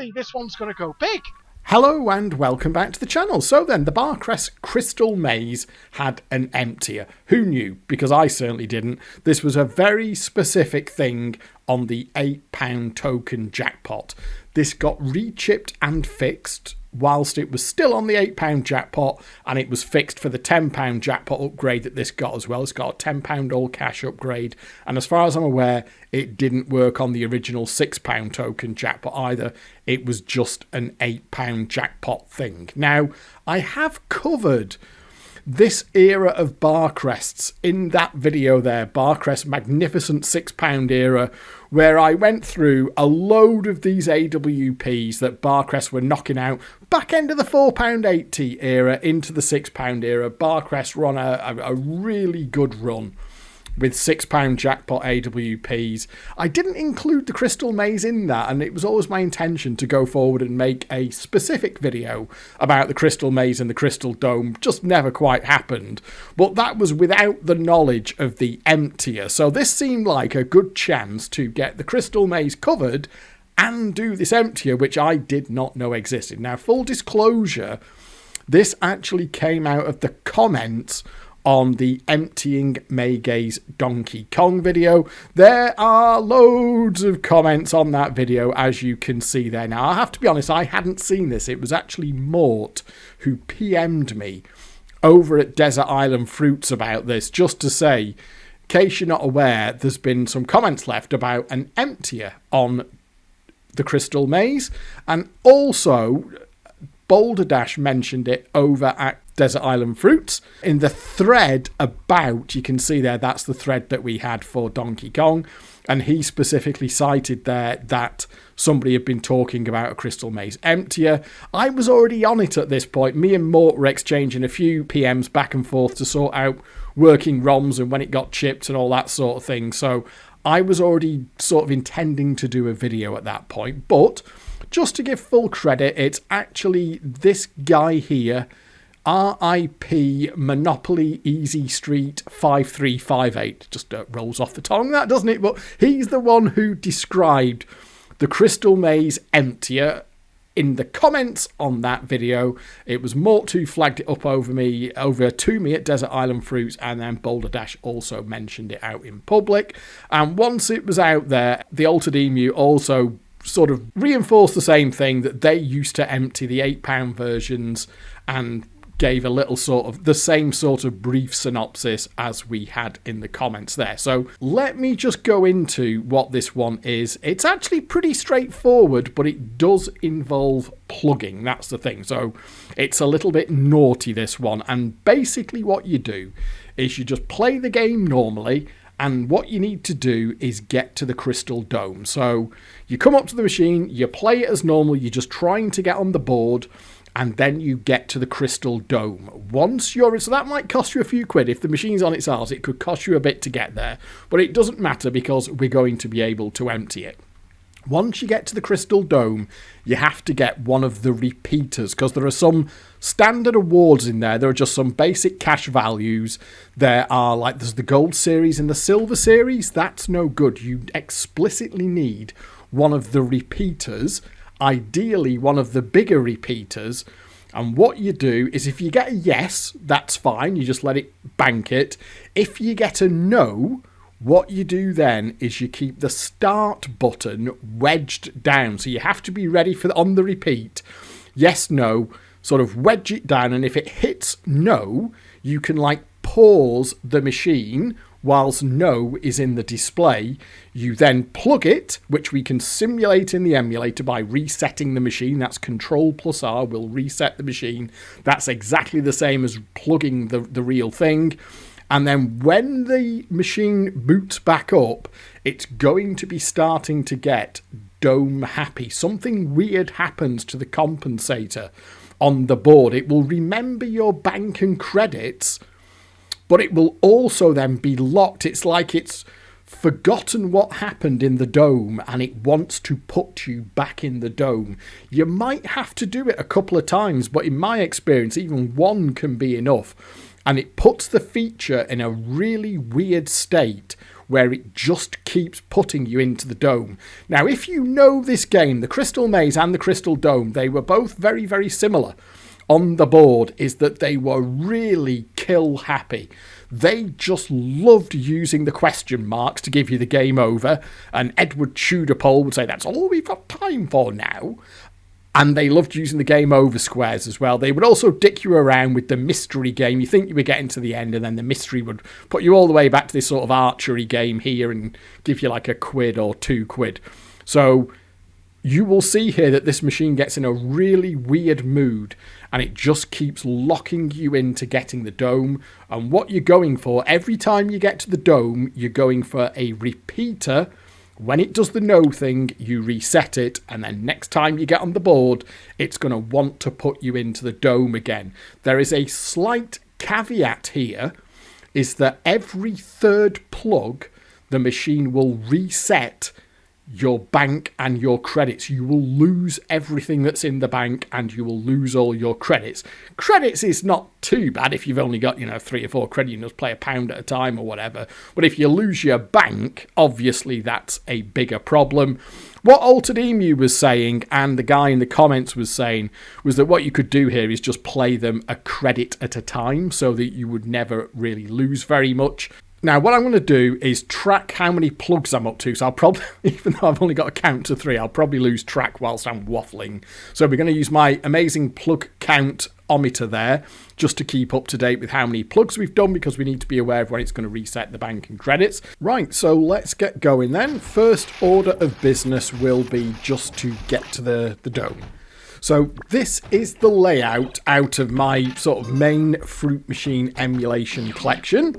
me, this one's going to go big. Hello and welcome back to the channel. So then, the Barcrest Crystal Maze had an emptier. Who knew? Because I certainly didn't. This was a very specific thing on the £8 token jackpot. This got rechipped and fixed whilst it was still on the £8 jackpot, and it was fixed for the £10 jackpot upgrade that this got as well. It's got a £10 all cash upgrade, and as far as I'm aware, it didn't work on the original £6 token jackpot either. It was just an £8 jackpot thing. Now, I have covered this era of Barcrests in that video there, Barcrest Magnificent £6 era, where I went through a load of these AWPs that Barcrest were knocking out back end of the £4.80 era into the £6 era. Barcrest were on a really good run with £6 jackpot AWPs. I didn't include the Crystal Maze in that, and it was always my intention to go forward and make a specific video about the Crystal Maze and the Crystal Dome. Just never quite happened. But that was without the knowledge of the emptier. So this seemed like a good chance to get the Crystal Maze covered and do this emptier, which I did not know existed. Now, full disclosure, this actually came out of the comments on the Emptying Maygaze Donkey Kong video. There are loads of comments on that video, as you can see there. Now, I have to be honest, I hadn't seen this. It was actually Mort who PM'd me over at Desert Island Fruits about this, just to say, in case you're not aware, there's been some comments left about an emptier on the Crystal Maze, and also Boulder Dash mentioned it over at Desert Island Fruits in the thread about, you can see there, that's the thread that we had for Donkey Kong, and he specifically cited there that somebody had been talking about a Crystal Maze emptier. I was already on it at this point. Me and Mort were exchanging a few PMs back and forth to sort out working ROMs and when it got chipped and all that sort of thing, so I was already sort of intending to do a video at that point. But just to give full credit, it's actually this guy here, RIP Monopoly Easy Street 5358. Just rolls off the tongue, that, doesn't it? But he's the one who described the Crystal Maze emptier in the comments on that video. It was Mort who flagged it up over to me at Desert Island Fruits, and then Boulder Dash also mentioned it out in public. And once it was out there, the Altered Emu also sort of reinforced the same thing, that they used to empty the £8 versions, and gave a little sort of the same sort of brief synopsis as we had in the comments there. So let me just go into what this one is. It's actually pretty straightforward, but it does involve plugging. That's the thing. So it's a little bit naughty, this one. And basically what you do is you just play the game normally, and what you need to do is get to the Crystal Dome. So you come up to the machine, you play it as normal, you're just trying to get on the board, and then you get to the Crystal Dome. Once you're... So that might cost you a few quid. If the machine's on its arse, it could cost you a bit to get there. But it doesn't matter, because we're going to be able to empty it. Once you get to the Crystal Dome, you have to get one of the repeaters, because there are some standard awards in there. There are just some basic cash values. There's the gold series and the silver series. That's no good. You explicitly need one of the repeaters, ideally one of the bigger repeaters. And what you do is, if you get a yes, that's fine. You just let it bank it. If you get a no, what you do then is you keep the start button wedged down. So you have to be ready for on the repeat. Yes, no, sort of wedge it down. And if it hits no, you can pause the machine whilst no is in the display. You then plug it, which we can simulate in the emulator by resetting the machine. That's Control+R will reset the machine. That's exactly the same as plugging the real thing. And then when the machine boots back up, it's going to be starting to get dome happy. Something weird happens to the compensator on the board. It will remember your bank and credits, but it will also then be locked. It's like it's forgotten what happened in the dome, and it wants to put you back in the dome. You might have to do it a couple of times, but in my experience, even one can be enough. and it puts the feature in a really weird state where it just keeps putting you into the dome. Now, if you know this game, the Crystal Maze and the Crystal Dome, they were both very, very similar on the board, is that they were really kill happy. They just loved using the question marks to give you the game over, and Edward Tudorpole would say, that's all we've got time for now. And they loved using the game over squares as well. They would also dick you around with the mystery game. You think you were getting to the end, and then the mystery would put you all the way back to this sort of archery game here and give you like a quid or £2. So you will see here that this machine gets in a really weird mood, and it just keeps locking you into getting the dome. And what you're going for, every time you get to the dome, you're going for a repeater. When it does the no thing, you reset it, and then next time you get on the board, it's going to want to put you into the dome again. There is a slight caveat here, is that every third plug, the machine will reset your bank and your credits. You will lose everything that's in the bank, and you will lose all your credits. Credits is not too bad if you've only got, 3 or 4 credits. You just play £1 at a time or whatever. But if you lose your bank, obviously that's a bigger problem. What Altered Emu was saying, and the guy in the comments was saying, was that what you could do here is just play them a credit at a time, so that you would never really lose very much. Now, what I'm going to do is track how many plugs I'm up to. So I'll probably, even though I've only got a count to 3, I'll probably lose track whilst I'm waffling. So we're going to use my amazing plug count-ometer there, just to keep up to date with how many plugs we've done, because we need to be aware of when it's going to reset the bank and credits. Right, so let's get going then. First order of business will be just to get to the dome. So this is the layout out of my sort of main Fruit Machine emulation collection.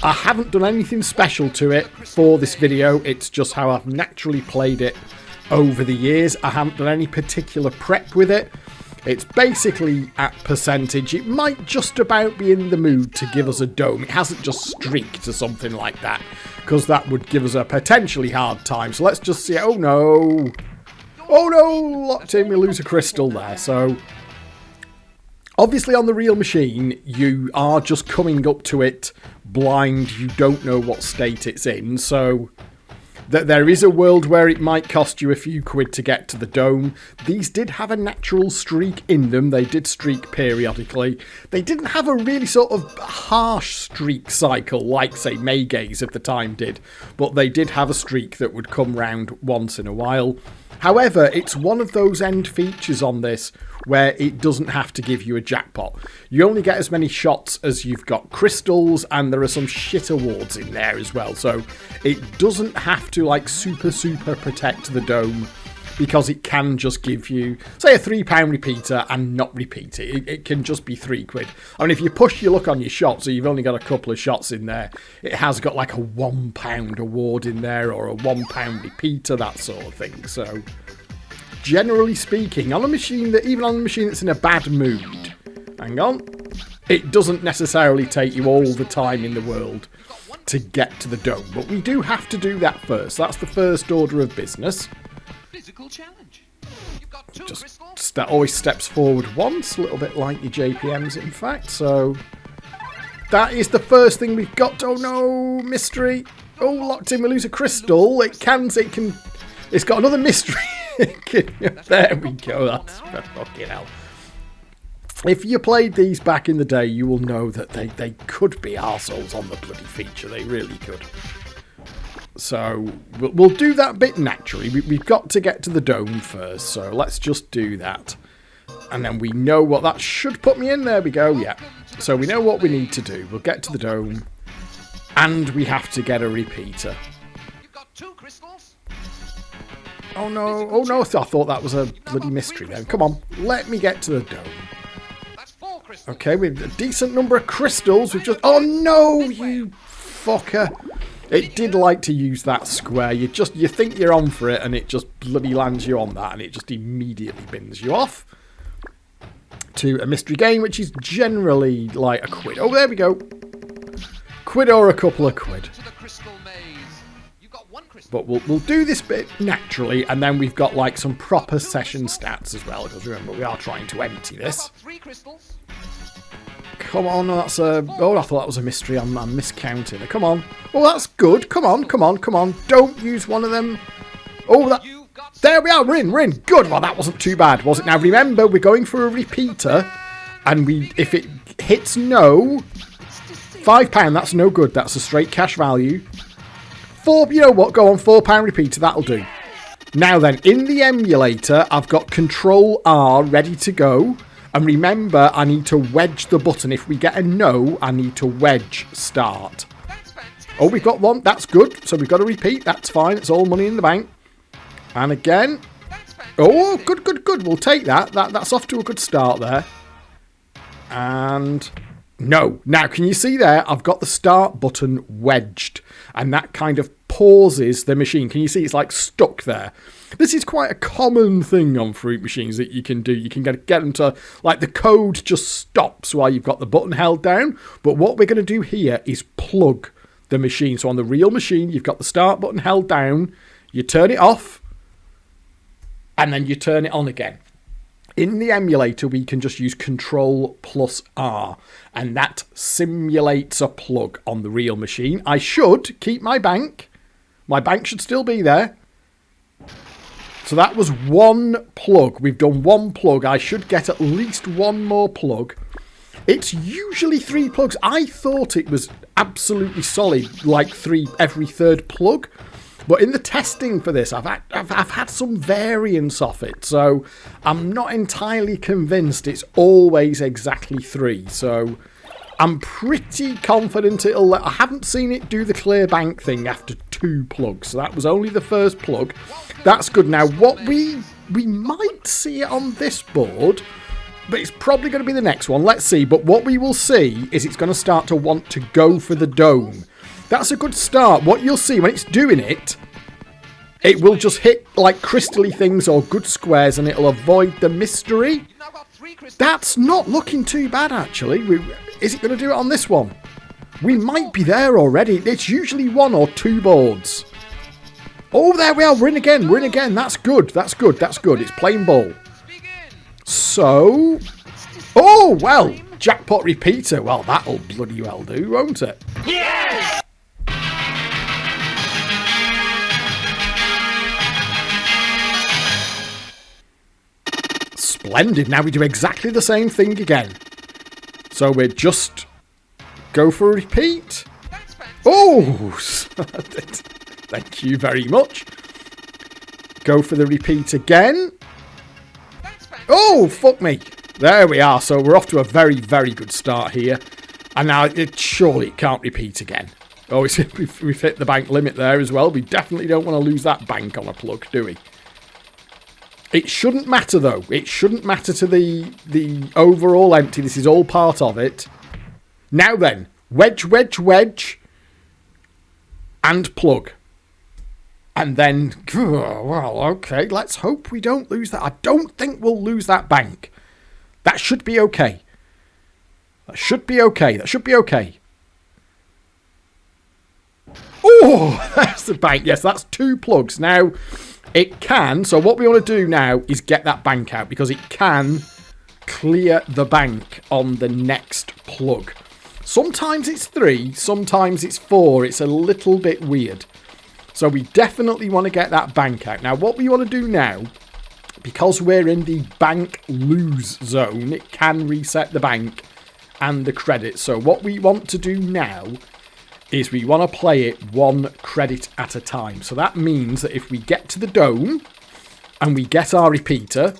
I haven't done anything special to it for this video. It's just how I've naturally played it over the years. I haven't done any particular prep with it. It's basically at percentage. It might just about be in the mood to give us a dome. It hasn't just streaked to something like that, because that would give us a potentially hard time. So let's just see. Oh no. Oh no, locked in. We lose a crystal there. So obviously on the real machine, you are just coming up to it blind. You don't know what state it's in. So there is a world where it might cost you a few quid to get to the dome. These did have a natural streak in them. They did streak periodically. They didn't have a really sort of harsh streak cycle like, say, Maygaze of the time did. But they did have a streak that would come round once in a while. However, it's one of those end features on this where it doesn't have to give you a jackpot. You only get as many shots as you've got crystals, and there are some shit awards in there as well. So it doesn't have to like super protect the dome, because it can just give you, say, a £3 repeater and not repeat it. It can just be £3. I mean, if you push your luck on your shots, so you've only got a couple of shots in there, it has got like a £1 award in there, or a £1 repeater, that sort of thing. So generally speaking, on a machine that, even on a machine that's in a bad mood, hang on, it doesn't necessarily take you all the time in the world to get to the dome. But we do have to do that first. That's the first order of business. Challenge. You've got two Just that always steps forward once, a little bit like your JPMs, in fact. So that is the first thing we've got. Oh no, mystery. Oh, locked in. We lose a crystal. It's got another mystery. There we go. That's fucking hell. If you played these back in the day, you will know that they could be arseholes on the bloody feature. They really could. So we'll do that bit naturally. We've got to get to the dome first, so let's just do that. And then we know what that should put me in. There we go, yeah. So we know what we need to do. We'll get to the dome, and we have to get a repeater. You've got 2 crystals. Oh no, I thought that was a bloody mystery then. Come on, let me get to the dome. That's 4 crystals. Okay, with a decent number of crystals. We've just... Oh no, you fucker. It did like to use that square. You think you're on for it, and it just bloody lands you on that, and it just immediately bins you off to a mystery game, which is generally like a quid. Oh, there we go. Quid or a couple of quid. But we'll do this bit naturally, and then we've got like some proper session stats as well, because remember, we are trying to empty this. Come on, that's a... Oh, I thought that was a mystery. I'm miscounting. Come on. Oh, that's good. Come on, come on, come on. Don't use one of them. Oh, that... There we are. We're in. Good. Well, that wasn't too bad, was it? Now, remember, we're going for a repeater. And if it hits no... £5, that's no good. That's a straight cash value. You know what? Go on, £4 repeater. That'll do. Now then, in the emulator, I've got Control R ready to go. And remember, I need to wedge the button. If we get a no, I need to wedge start. Oh, we've got one. That's good. So we've got to repeat. That's fine. It's all money in the bank. And again. Oh, good, good, good. We'll take that. That's off to a good start there. And no. Now, can you see there? I've got the start button wedged. And that kind of pauses the machine. Can you see it's like stuck there? This is quite a common thing on fruit machines that you can do. You can get them to, like, the code just stops while you've got the button held down. But what we're going to do here is plug the machine. So on the real machine, you've got the start button held down. You turn it off. And then you turn it on again. In the emulator, we can just use Control plus R. And that simulates a plug on the real machine. I should keep my bank. My bank should still be there. So that was one plug. We've done one plug. I should get at least one more plug. It's usually 3 plugs. I thought it was absolutely solid, like 3 every third plug. But in the testing for this, I've had some variance of it. So I'm not entirely convinced it's always exactly 3. So I'm pretty confident it'll... I haven't seen it do the clear bank thing after 2 plugs. So that was only the first plug. That's good. Now, what we might see it on this board, but it's probably going to be the next one. Let's see. But what we will see is it's going to start to want to go for the dome. That's a good start. What you'll see when it's doing it, it will just hit like crystally things or good squares and it'll avoid the mystery. That's not looking too bad, actually. Is it going to do it on this one? We might be there already. It's usually 1 or 2 boards. Oh, there we are. We're in again. We're in again. That's good. That's good. That's good. It's plain ball. So... Oh, well. Jackpot repeater. Well, that'll bloody well do, won't it? Yes! Splendid. Now we do exactly the same thing again. So we just go for a repeat. Oh! Thank you very much. Go for the repeat again. Oh, fuck me. There we are. So we're off to a very, very good start here. And now surely it can't repeat again. Oh, we've hit the bank limit there as well. We definitely don't want to lose that bank on a plug, do we? It shouldn't matter, though. It shouldn't matter to the overall empty. This is all part of it. Now then, wedge, wedge, wedge, and plug. And then, well, okay, let's hope we don't lose that. I don't think we'll lose that bank. That should be okay. That should be okay. That should be okay. Oh, that's the bank. Yes, that's 2 plugs. Now, it can. So what we want to do now is get that bank out because it can clear the bank on the next plug. Sometimes it's 3. Sometimes it's 4. It's a little bit weird. So we definitely want to get that bank out. Now, what we want to do now, because we're in the bank lose zone, it can reset the bank and the credit. So what we want to do now is we want to play it 1 credit at a time. So that means that if we get to the dome and we get our repeater,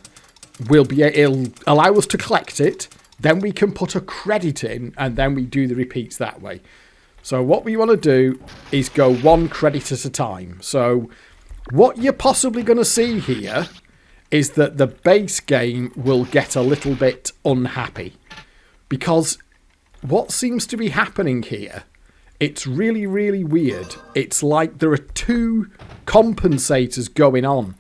it'll allow us to collect it. Then we can put a credit in and then we do the repeats that way. So what we want to do is go 1 credit at a time. So what you're possibly going to see here is that the base game will get a little bit unhappy. Because what seems to be happening here, it's really, really weird. It's like there are 2 compensators going on.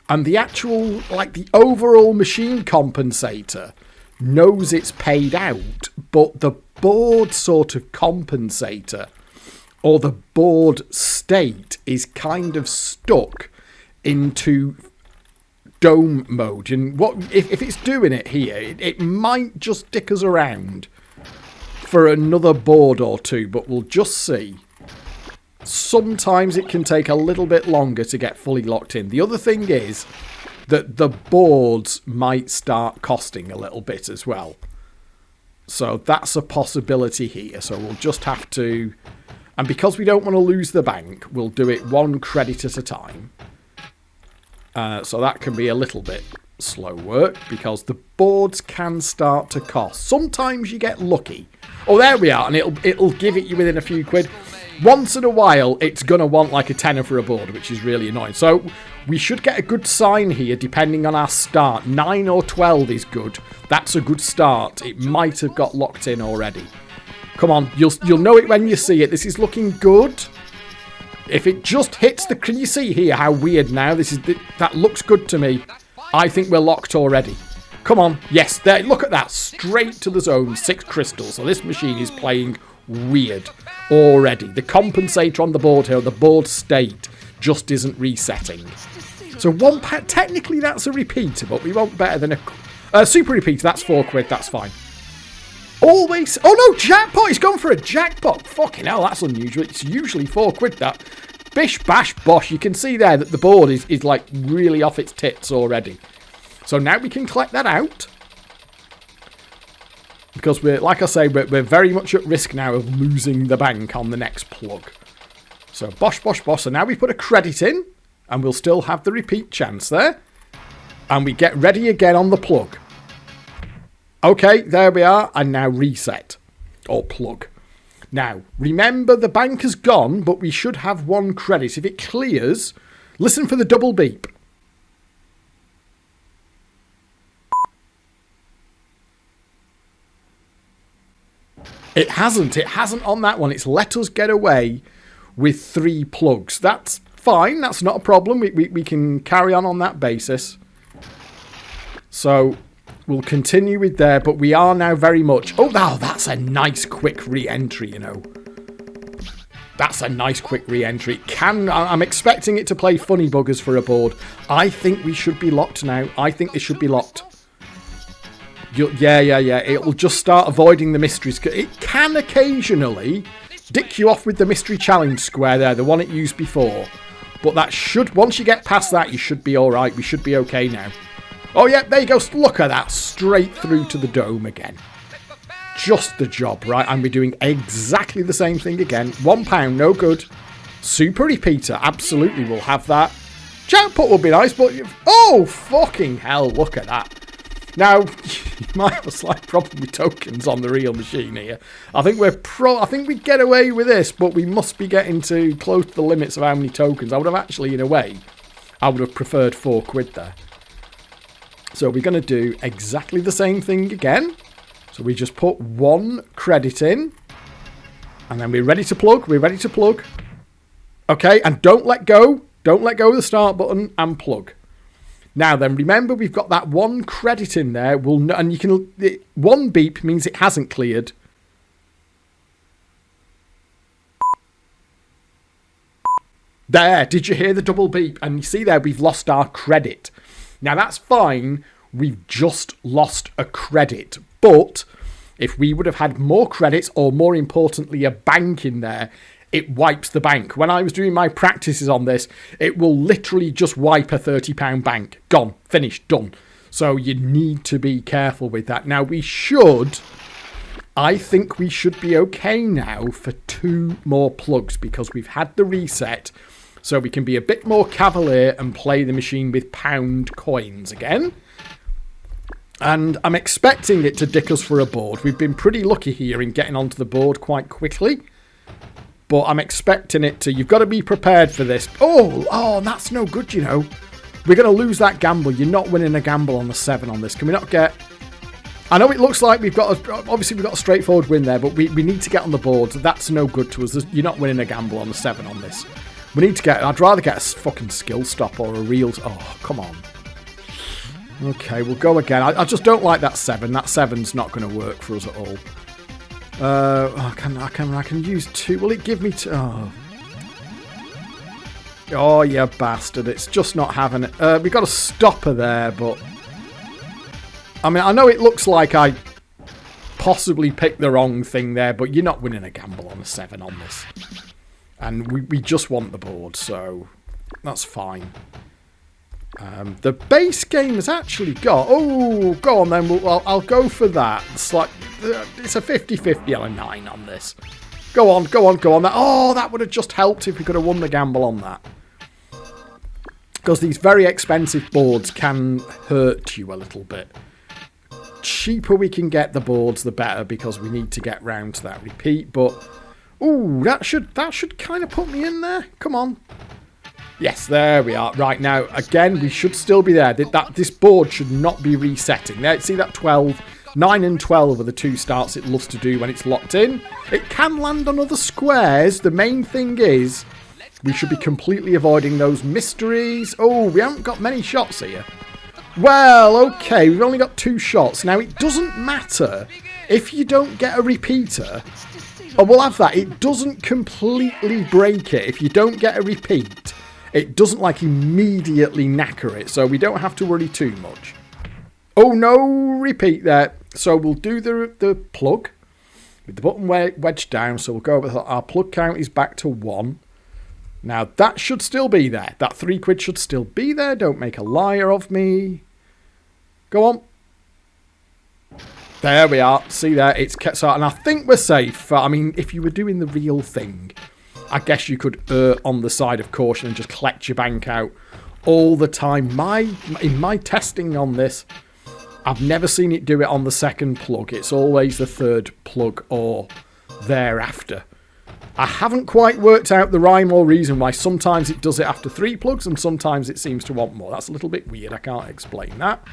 And the actual, like the overall machine compensator knows it's paid out, but the board sort of compensator or the board state is kind of stuck into dome mode. And what if it's doing it here, it might just dick us around for another board or two, but we'll just see. Sometimes it can take a little bit longer to get fully locked in. The other thing is that the boards might start costing a little bit as well. So that's a possibility here. So we'll just have to... And because we don't want to lose the bank, we'll do it one credit at a time. So that can be a little bit slow work because the boards can start to cost. Sometimes you get lucky. Oh, there we are. And it'll give it you within a few quid. Once in a while, it's going to want like a tenner for a board, which is really annoying. So we should get a good sign here depending on our start. 9 or 12 is good. That's a good start. It might have got locked in already. Come on, you'll know it when you see it. This is looking good. If it just hits the... Can you see here how weird now? That looks good to me. I think we're locked already. Come on. Yes, there. Look at that. Straight to the zone. 6 crystals. So this machine is playing weird already. The compensator on the board here, the board state, just isn't resetting. So one pack... Technically, that's a repeater, but we want better than a super repeater. That's 4 quid. That's fine. Always... Oh, no, jackpot. He's gone for a jackpot. Fucking hell, that's unusual. It's usually 4 quid, that. Bish, bash, bosh. You can see there that the board is like, really off its tits already. So now we can collect that out. Because we're, like I say, we're very much at risk now of losing the bank on the next plug. So, bosh, bosh, bosh. So now we put a credit in. And we'll still have the repeat chance there. And we get ready again on the plug. Okay, there we are, and now reset, or plug. Now, remember the bank has gone, but we should have 1 credit. If it clears, listen for the double beep. It hasn't on that one. It's let us get away with 3 plugs. That's fine, that's not a problem. We can carry on that basis. So... We'll continue with there, but we are now very much... Oh, wow, that's a nice quick re-entry, you know. That's a nice quick re-entry. I'm expecting it to play funny buggers for a board. I think we should be locked now. I think this should be locked. Yeah. It will just start avoiding the mysteries. It can occasionally dick you off with the mystery challenge square there, the one it used before. But that should... Once you get past that, you should be all right. We should be okay now. Oh, yeah, there you go. Look at that. Straight through to the dome again. Just the job, right? And we're doing exactly the same thing again. £1, no good. Super repeater. Absolutely, we'll have that. Jackpot will be nice, but... Oh, fucking hell. Look at that. Now, you might have a slight problem with tokens on the real machine here. I think I think we get away with this, but we must be getting to close to the limits of how many tokens. I would have actually, in a way, I would have preferred 4 quid there. So we're going to do exactly the same thing again. So we just put 1 credit in. And then we're ready to plug. We're ready to plug. Okay, and don't let go. Don't let go of the start button and plug. Now then, remember we've got that 1 credit in there. And you can... 1 beep means it hasn't cleared. There, did you hear the double beep? And you see there, we've lost our credit. Now, that's fine. We've just lost a credit. But if we would have had more credits, or more importantly, a bank in there, it wipes the bank. When I was doing my practices on this, it will literally just wipe a £30 bank. Gone. Finished. Done. So you need to be careful with that. Now, I think we should be okay now for 2 more plugs because we've had the reset. So we can be a bit more cavalier and play the machine with pound coins again. And I'm expecting it to dick us for a board. We've been pretty lucky here in getting onto the board quite quickly. But I'm expecting it to... You've got to be prepared for this. Oh, that's no good, you know. We're going to lose that gamble. You're not winning a gamble on the 7 on this. Can we not get... I know it looks like we've got a straightforward win there, but we need to get on the board. That's no good to us. You're not winning a gamble on the 7 on this. We need to get... I'd rather get a fucking skill stop or a real... Oh, come on. Okay, we'll go again. I just don't like that 7. That 7's not going to work for us at all. I can use 2. Will it give me 2? Oh, you bastard. It's just not having it. We've got a stopper there, but... I mean, I know it looks like I possibly pick the wrong thing there, but you're not winning a gamble on a 7 on this. And we just want the board, so that's fine. The base game has actually got... Oh, go on then. I'll go for that. It's like... It's a 50-50 on a 9 on this. Go on. That would have just helped if we could have won the gamble on that. Because these very expensive boards can hurt you a little bit. Cheaper we can get the boards, the better, because we need to get round to that repeat. But, ooh, that should kind of put me in there. Come on. Yes, there we are. Right, now, again, we should still be there. This board should not be resetting. There, see that 12? 9 and 12 are the two starts it loves to do when it's locked in. It can land on other squares. The main thing is we should be completely avoiding those mysteries. Oh, we haven't got many shots here. Well, okay, we've only got 2 shots. Now, it doesn't matter if you don't get a repeater. Oh, we'll have that. It doesn't completely break it. If you don't get a repeat, it doesn't, like, immediately knacker it. So we don't have to worry too much. Oh, no repeat there. So we'll do the plug with the button wedged down. So we'll go over. Our plug count is back to 1. Now, that should still be there. That £3 should still be there. Don't make a liar of me. Go on. There we are. See there? It's kept so, and I think we're safe. I mean, if you were doing the real thing, I guess you could err on the side of caution and just collect your bank out all the time. In my testing on this, I've never seen it do it on the second plug. It's always the third plug or thereafter. I haven't quite worked out the rhyme or reason why sometimes it does it after 3 plugs and sometimes it seems to want more. That's a little bit weird. I can't explain that.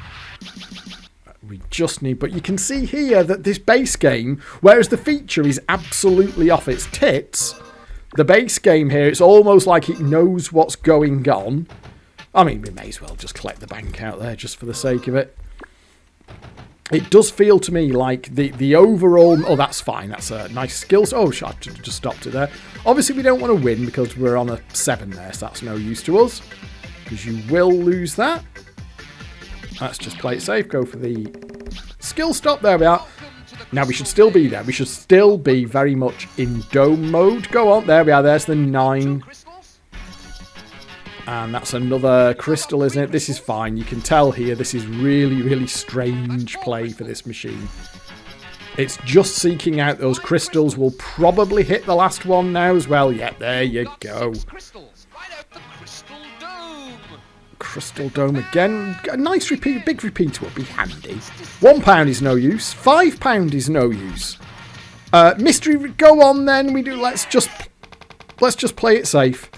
We just need... But you can see here that this base game, whereas the feature is absolutely off its tits, the base game here, it's almost like it knows what's going on. I mean, we may as well just collect the bank out there just for the sake of it. It does feel to me like the overall... Oh, that's fine. That's a nice skill. Oh, I should have just stopped it there. Obviously, we don't want to win because we're on a 7 there, so that's no use to us. Because you will lose that. Let's just play it safe. Go for the skill stop. There we are. Now, we should still be there. We should still be very much in dome mode. Go on. There we are. There's the 9. And that's another crystal, isn't it? This is fine. You can tell here this is really, really strange play for this machine. It's just seeking out those crystals. We'll probably hit the last one now as well. Yeah, there you go. Crystal dome again. A nice repeat, big repeater would be handy. £1 is no use. £5 is no use. Mystery, go on then. Let's just play it safe.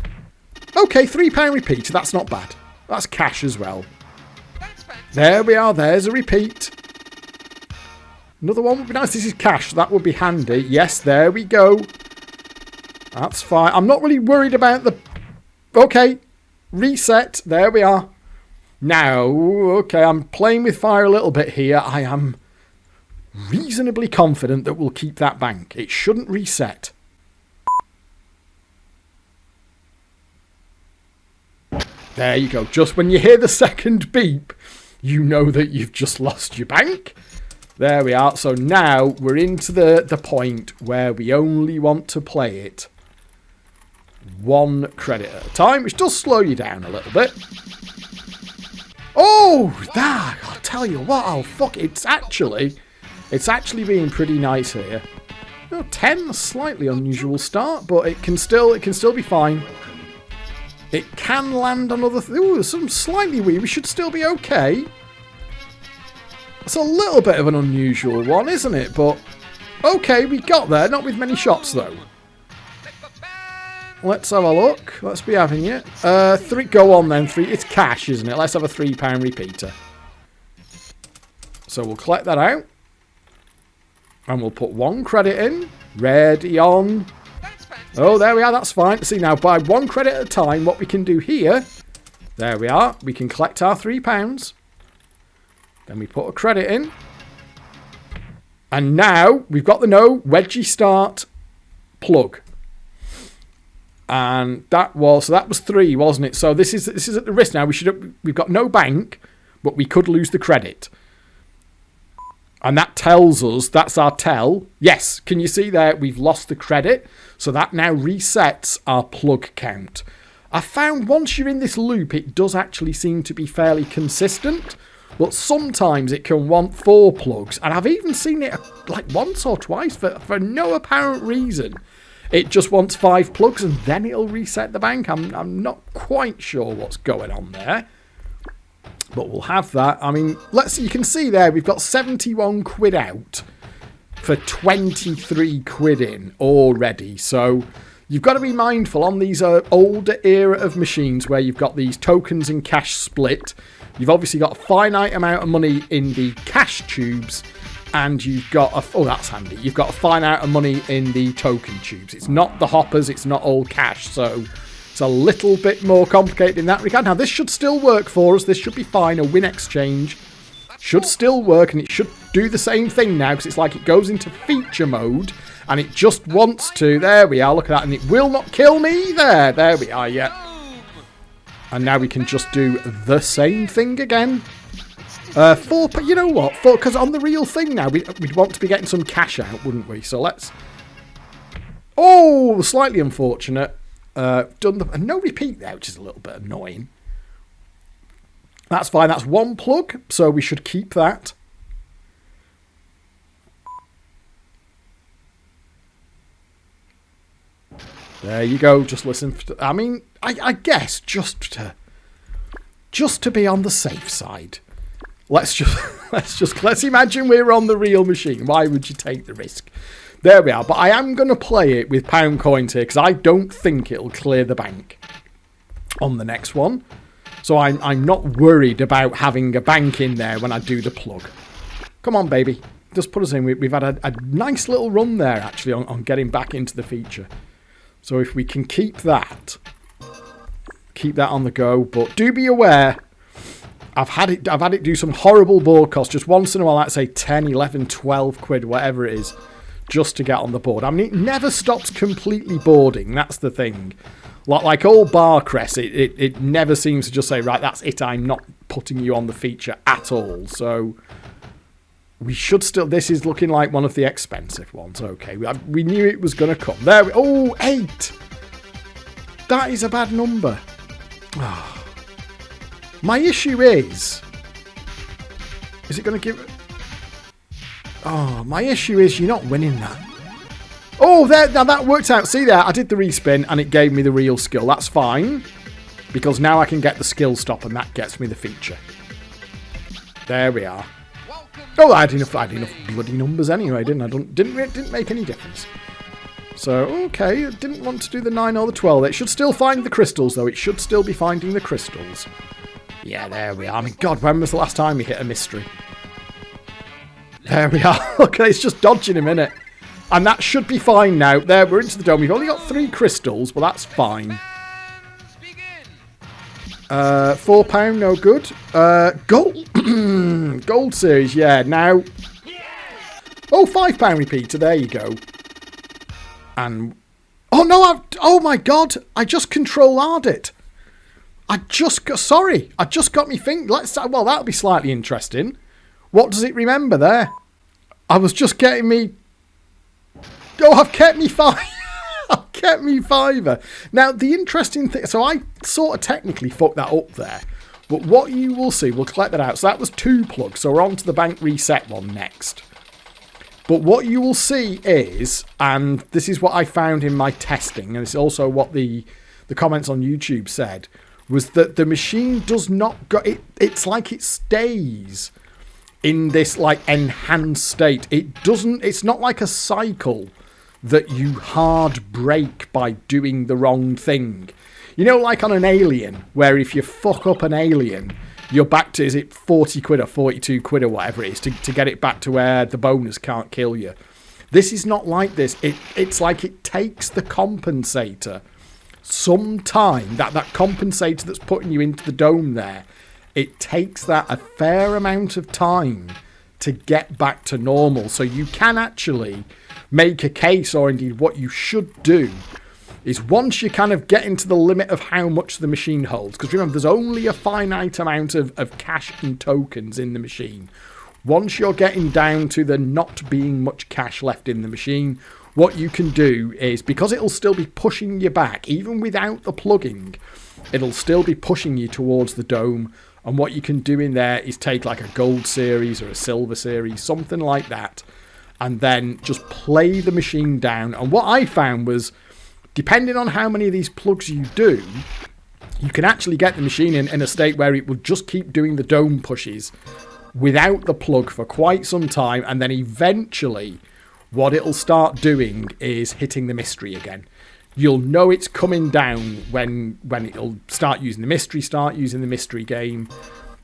Okay, £3 repeater, that's not bad. That's cash as well. There we are, there's a repeat. Another one would be nice. This is cash, that would be handy. Yes, there we go. That's fine. I'm not really worried about the... Okay, reset, there we are. Now, okay, I'm playing with fire a little bit here. I am reasonably confident that we'll keep that bank. It shouldn't reset. There you go. Just when you hear the second beep, you know that you've just lost your bank. There we are. So now we're into the point where we only want to play it 1 credit at a time, which does slow you down a little bit. Oh, that! I'll tell you what. Oh, fuck. It's actually being pretty nice here. 10, a slightly unusual start, but it can still be fine. It can land on other... Ooh, some slightly weird. We should still be okay. It's a little bit of an unusual one, isn't it? But, okay, we got there. Not with many shots, though. Let's have a look. Let's be having it. 3, go on then. 3. It's cash, isn't it? Let's have a £3 repeater. So we'll collect that out. And we'll put 1 credit in. Ready on... Oh, there we are. That's fine. See, now, by 1 credit at a time, what we can do here... There we are. We can collect our £3. Then we put a credit in. And now, we've got the wedgie start plug. And that was 3, wasn't it? So this is at the risk now. We've got no bank, but we could lose the credit. And that tells us, that's our tell. Yes, can you see there? We've lost the credit. So that now resets our plug count. I found once you're in this loop, it does actually seem to be fairly consistent. But sometimes it can want 4 plugs. And I've even seen it like once or twice for no apparent reason. It just wants 5 plugs and then it'll reset the bank. I'm not quite sure what's going on there. But we'll have that. I mean, let's see. You can see there we've got 71 quid out for 23 quid in already. So you've got to be mindful on these older era of machines where you've got these tokens and cash split. You've obviously got a finite amount of money in the cash tubes. And you've got oh, that's handy. You've got a finite amount of money in the token tubes. It's not the hoppers. It's not all cash. So it's a little bit more complicated in that regard. Now, this should still work for us. This should be fine. A win exchange should still work, and it should do the same thing now, because it's like it goes into feature mode, and it just wants to. There we are. Look at that. And it will not kill me either. There we are, yeah. And now we can just do the same thing again. 4, you know what? Because on the real thing now, we'd want to be getting some cash out, wouldn't we? So let's... Oh, slightly unfortunate. And no repeat there, which is a little bit annoying. That's fine. That's 1 plug, so we should keep that. There you go. Just listen. I mean, I guess just to be on the safe side. Let's imagine we're on the real machine. Why would you take the risk? There we are. But I am going to play it with pound coins here because I don't think it'll clear the bank on the next one. So I'm not worried about having a bank in there when I do the plug. Come on, baby. Just put us in. We've had a nice little run there, actually, on getting back into the feature. So if we can keep that on the go. But do be aware... I've had it do some horrible board costs just once in a while, I'd say 10, 11, 12 quid, whatever it is, just to get on the board. I mean, it never stops completely boarding. That's the thing. Like all Barcrest, it never seems to just say, right, that's it. I'm not putting you on the feature at all. So we should still... This is looking like one of the expensive ones. Okay, we knew it was going to come. There we... Oh, 8. That is a bad number. Oh. My issue is it going to give... Oh, my issue is you're not winning that. Oh, there, now that worked out. See there, I did the respin and it gave me the real skill. That's fine, because now I can get the skill stop and that gets me the feature. There we are. Oh, I had enough bloody numbers anyway, didn't I? Didn't make any difference. So, okay, I didn't want to do the 9 or the 12. It should still find the crystals, though. It should still be finding the crystals. Yeah, there we are. I mean, God, when was the last time we hit a mystery? There we are. Okay, it's just dodging a minute. And that should be fine now. There, we're into the dome. We've only got 3 crystals, but that's fine. £4, no good. Gold. Gold series, yeah. Now. Oh, £5 repeater. There you go. And. Oh, no. Oh, my God. I just control-R'd it. I just got me thinking. Well, that'll be slightly interesting. What does it remember there? I was just getting me... Oh, I've kept me 5. I've kept me 5. Now, the interesting thing... So I sort of technically fucked that up there. But what you will see... We'll collect that out. So that was 2 plugs. So we're on to the bank reset one next. But what you will see is... And this is what I found in my testing. And it's also what the comments on YouTube said... Was that the machine does not go... It's like it stays in this, like, enhanced state. It doesn't... It's not like a cycle that you hard break by doing the wrong thing. You know, like on an alien, where if you fuck up an alien, you're back to, is it 40 quid or 42 quid or whatever it is, to get it back to where the bonus can't kill you. This is not like this. It's like it takes the compensator... some time, that compensator that's putting you into the dome there, it takes that a fair amount of time to get back to normal. So you can actually make a case, or indeed what you should do, is once you kind of get into the limit of how much the machine holds, because remember, there's only a finite amount of cash and tokens in the machine. Once you're getting down to the not being much cash left in the machine, what you can do is, because it'll still be pushing you back, even without the plugging, it'll still be pushing you towards the dome. And what you can do in there is take like a gold series or a silver series, something like that, and then just play the machine down. And what I found was, depending on how many of these plugs you do, you can actually get the machine in a state where it will just keep doing the dome pushes without the plug for quite some time, and then eventually what it'll start doing is hitting the mystery again. You'll know it's coming down when it'll start using the mystery game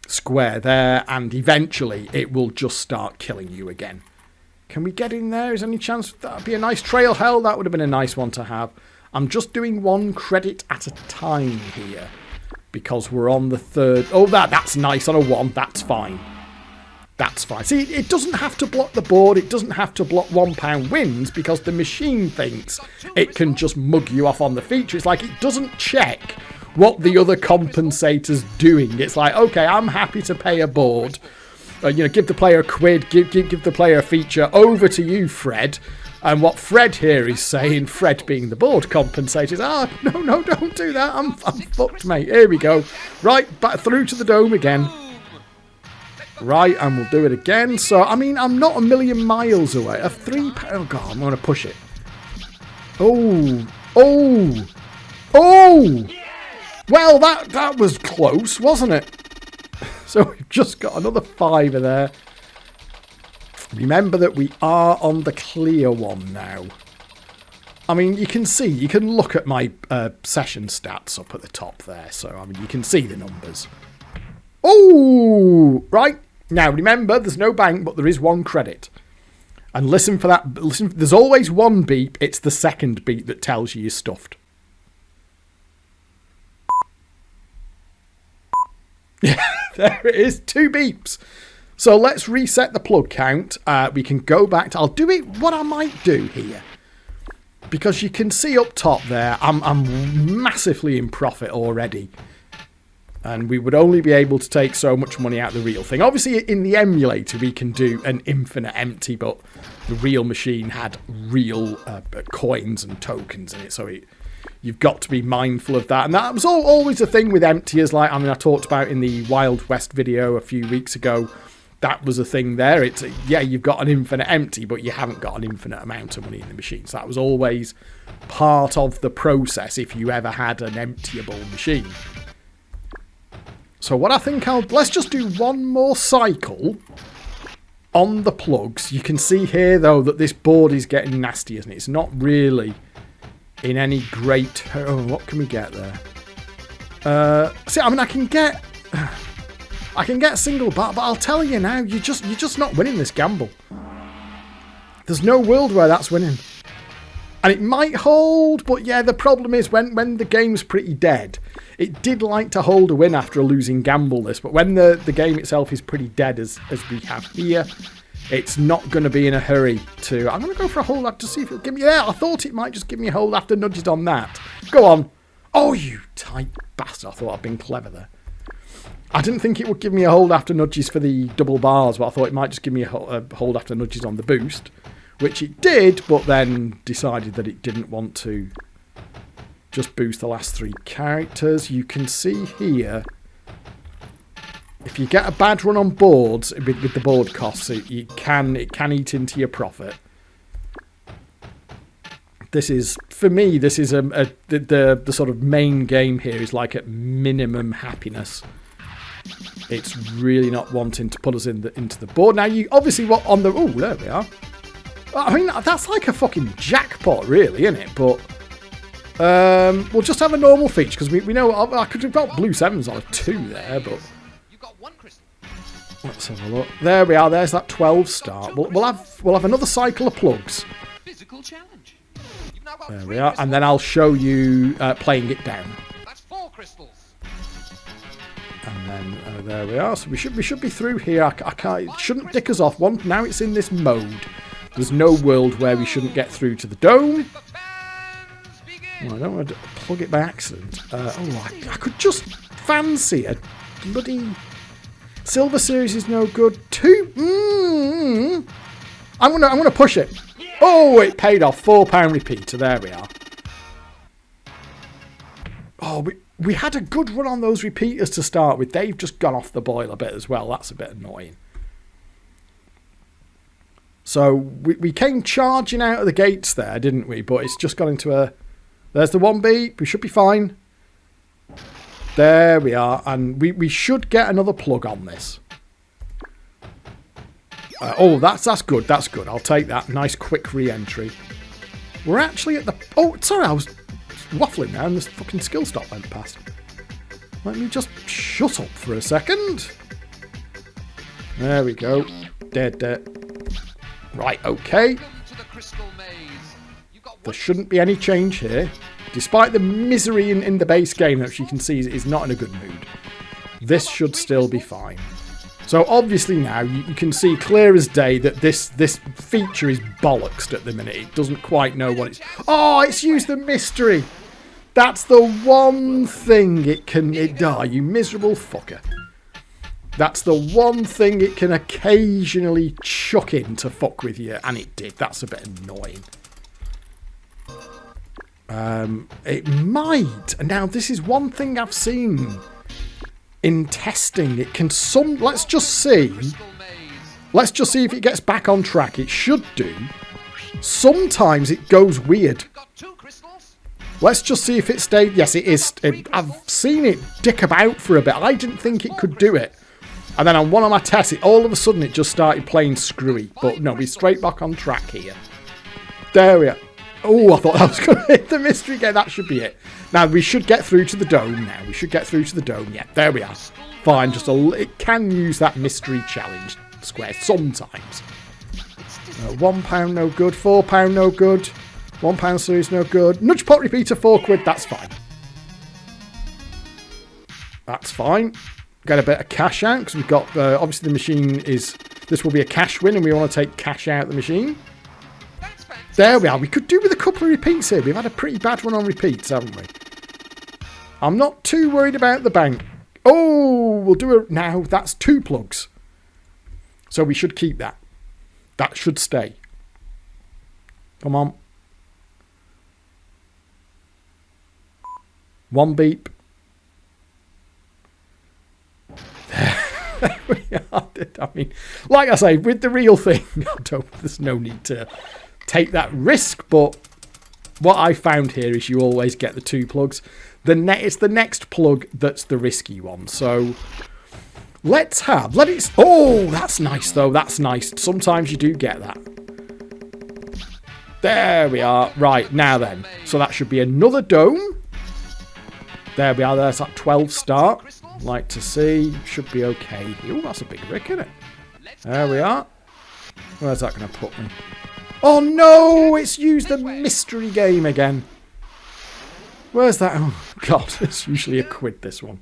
square there, and eventually it will just start killing you again. Can we get in there? Is there any chance that would be a nice trail hell? That would have been a nice one to have. I'm just doing 1 credit at a time here because we're on the 3rd. Oh, that's nice on a 1. That's fine. That's fine. See, it doesn't have to block the board. It doesn't have to block £1 wins because the machine thinks it can just mug you off on the feature. It's like it doesn't check what the other compensator's doing. It's like, okay, I'm happy to pay a board. Give the player a quid, give the player a feature. Over to you, Fred. And what Fred here is saying, Fred being the board compensator, is, no, don't do that. I'm fucked, mate. Here we go. Right, back through to the dome again. Right, and we'll do it again. So, I mean, I'm not a million miles away. A £3... Oh, God, I'm going to push it. Oh! Well, that was close, wasn't it? So, we've just got another fiver there. Remember that we are on the clear one now. I mean, you can look at my session stats up at the top there. So, I mean, you can see the numbers. Oh, right. Now, remember, there's no bank, but there is 1 credit. And listen for that. Listen, there's always 1 beep. It's the second beep that tells you you're stuffed. Yeah, there it is. 2 beeps. So let's reset the plug count. We can go back to... I'll do it what I might do here. Because you can see up top there, I'm massively in profit already. And we would only be able to take so much money out of the real thing. Obviously, in the emulator, we can do an infinite empty, but the real machine had real coins and tokens in it. So you've got to be mindful of that. And that was always a thing with emptiers. Like, I mean, I talked about in the Wild West video a few weeks ago. That was a thing there. It's, yeah, you've got an infinite empty, but you haven't got an infinite amount of money in the machine. So that was always part of the process if you ever had an emptiable machine. So what I think let's just do 1 more cycle on the plugs. You can see here, though, that this board is getting nasty, isn't it? It's not really in any great... Oh, what can we get there? See, I mean, I can get a single bar, but I'll tell you now, you're just not winning this gamble. There's no world where that's winning. And it might hold, but yeah, the problem is when the game's pretty dead, it did like to hold a win after a losing gamble this, but when the game itself is pretty dead as we have here, it's not going to be in a hurry to... I'm going to go for a hold after, see if it'll give me... Yeah, I thought it might just give me a hold after nudges on that. Go on. Oh, you tight bastard. I thought I'd been clever there. I didn't think it would give me a hold after nudges for the double bars, but I thought it might just give me a hold after nudges on the boost, which it did, but then decided that it didn't want to just boost the last 3 characters. You can see here, if you get a bad run on boards with the board costs, it can eat into your profit. This is, for me, this is the sort of main game here is like at minimum happiness. It's really not wanting to put us into the board. Now, you obviously what on the... Oh, there we are. I mean, that's like a fucking jackpot, really, isn't it? But we'll just have a normal feature, because we know... I could have got blue 7s on a 2 there, but... You got 1 crystal. Let's have a look. There we are. There's that 12 start. We'll have another cycle of plugs. Physical challenge. You've now got There 3 we are. crystals. And then I'll show you playing it down. That's 4 crystals. And then there we are. So we should be through here. I can't. It shouldn't dick us off. Now it's in this mode. There's no world where we shouldn't get through to the dome. Oh, I don't want to plug it by accident. I could just fancy a bloody... Silver Series is no good. 2... I'm gonna push it. Oh, it paid off. £4 repeater. There we are. Oh, we had a good run on those repeaters to start with. They've just gone off the boil a bit as well. That's a bit annoying. So we came charging out of the gates there, didn't we? But it's just gone into a... There's the one beep. We should be fine. There we are. And we should get another plug on this. Oh, that's good. That's good. I'll take that. Nice quick re-entry. We're actually at the... Oh, sorry. I was waffling there and this fucking skill stop went past. Let me just shut up for a second. There we go. Dead. Right, okay. There shouldn't be any change here. Despite the misery in the base game, which you can see is not in a good mood. This should still be fine. So obviously now you can see clear as day that this feature is bollocksed at the minute. It doesn't quite know what it's... Oh, it's used the mystery. That's the one thing it can... Oh, you miserable fucker. That's the one thing it can occasionally chuck in to fuck with you. And it did. That's a bit annoying. It might. Now, this is one thing I've seen in testing. It can some... Let's just see. Let's just see if it gets back on track. It should do. Sometimes it goes weird. Let's just see if it stayed. Yes, it is. I've seen it dick about for a bit. I didn't think it could do it. And then on one of my tests, all of a sudden it just started playing screwy. But no, we're straight back on track here. There we are. Oh, I thought that was going to hit the mystery gate. That should be it. Now, we should get through to the dome now. We should get through to the dome. Yeah, there we are. Fine. Just it can use that mystery challenge square sometimes. £1 no good. £4 no good. £1 series no good. Nudge pot repeater, £4. That's fine. That's fine. Get a bit of cash out because we've got... obviously, the machine is... This will be a cash win and we want to take cash out of the machine. There we are. We could do with a couple of repeats here. We've had a pretty bad one on repeats, haven't we? I'm not too worried about the bank. Oh, we'll do it now. That's 2 plugs. So we should keep that. That should stay. Come on. 1 beep. There we are. I mean, like I say, with the real thing, there's no need to take that risk, but what I found here is you always get the 2 plugs. It's the next plug that's the risky one. So let it... Oh, that's nice, though. That's nice. Sometimes you do get that. There we are. Right, now then. So that should be another dome. There we are. There's that 12 start. Like to see. Should be okay. Oh, that's a big rick, isn't it? There we are. Where's that going to put me? Oh no, it's used the mystery game again. Where's that? Oh god, it's usually a quid, this one.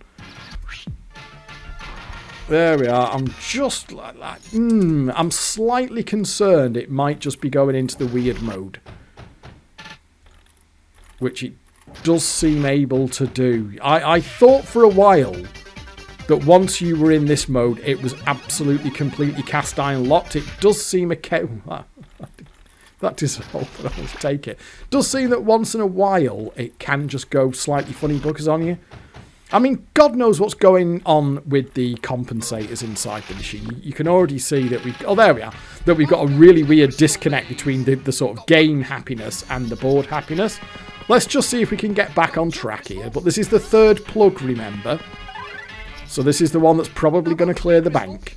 There we are. I'm just like that. I'm slightly concerned it might just be going into the weird mode. Which it does seem able to do. I thought for a while that once you were in this mode, it was absolutely, completely cast iron locked. It does seem that is all, but I'll take it. Does seem that once in a while it can just go slightly funny buggers on you. I mean, God knows what's going on with the compensators inside the machine. You can already see that there we are. That we've got a really weird disconnect between the sort of game happiness and the board happiness. Let's just see if we can get back on track here. But this is the 3rd plug, remember. So this is the one that's probably going to clear the bank.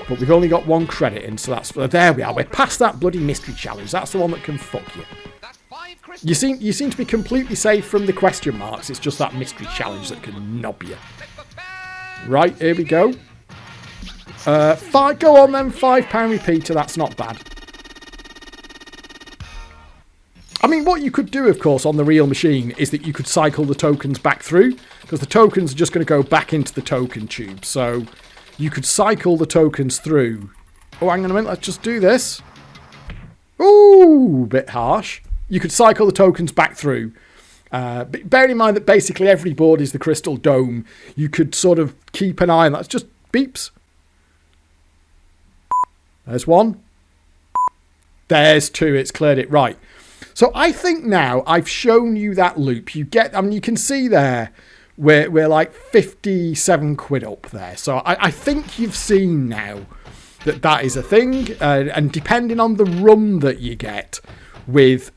But we've only got 1 credit in, so that's... There we are. We're past that bloody mystery challenge. That's the one that can fuck you. You seem to be completely safe from the question marks. It's just that mystery challenge that can knob you. Right, here we go. Go on then. £5 repeater. That's not bad. I mean, what you could do, of course, on the real machine is that you could cycle the tokens back through. Because the tokens are just going to go back into the token tube. So... You could cycle the tokens through. Oh, hang on a minute. Let's just do this. Ooh, bit harsh. You could cycle the tokens back through. But bear in mind that basically every board is the crystal dome. You could sort of keep an eye on that. It's just beeps. There's one. There's two. It's cleared it. Right. So I think now I've shown you that loop. You can see there we're like 57 quid up there. So I think you've seen now that is a thing. And depending on the run that you get with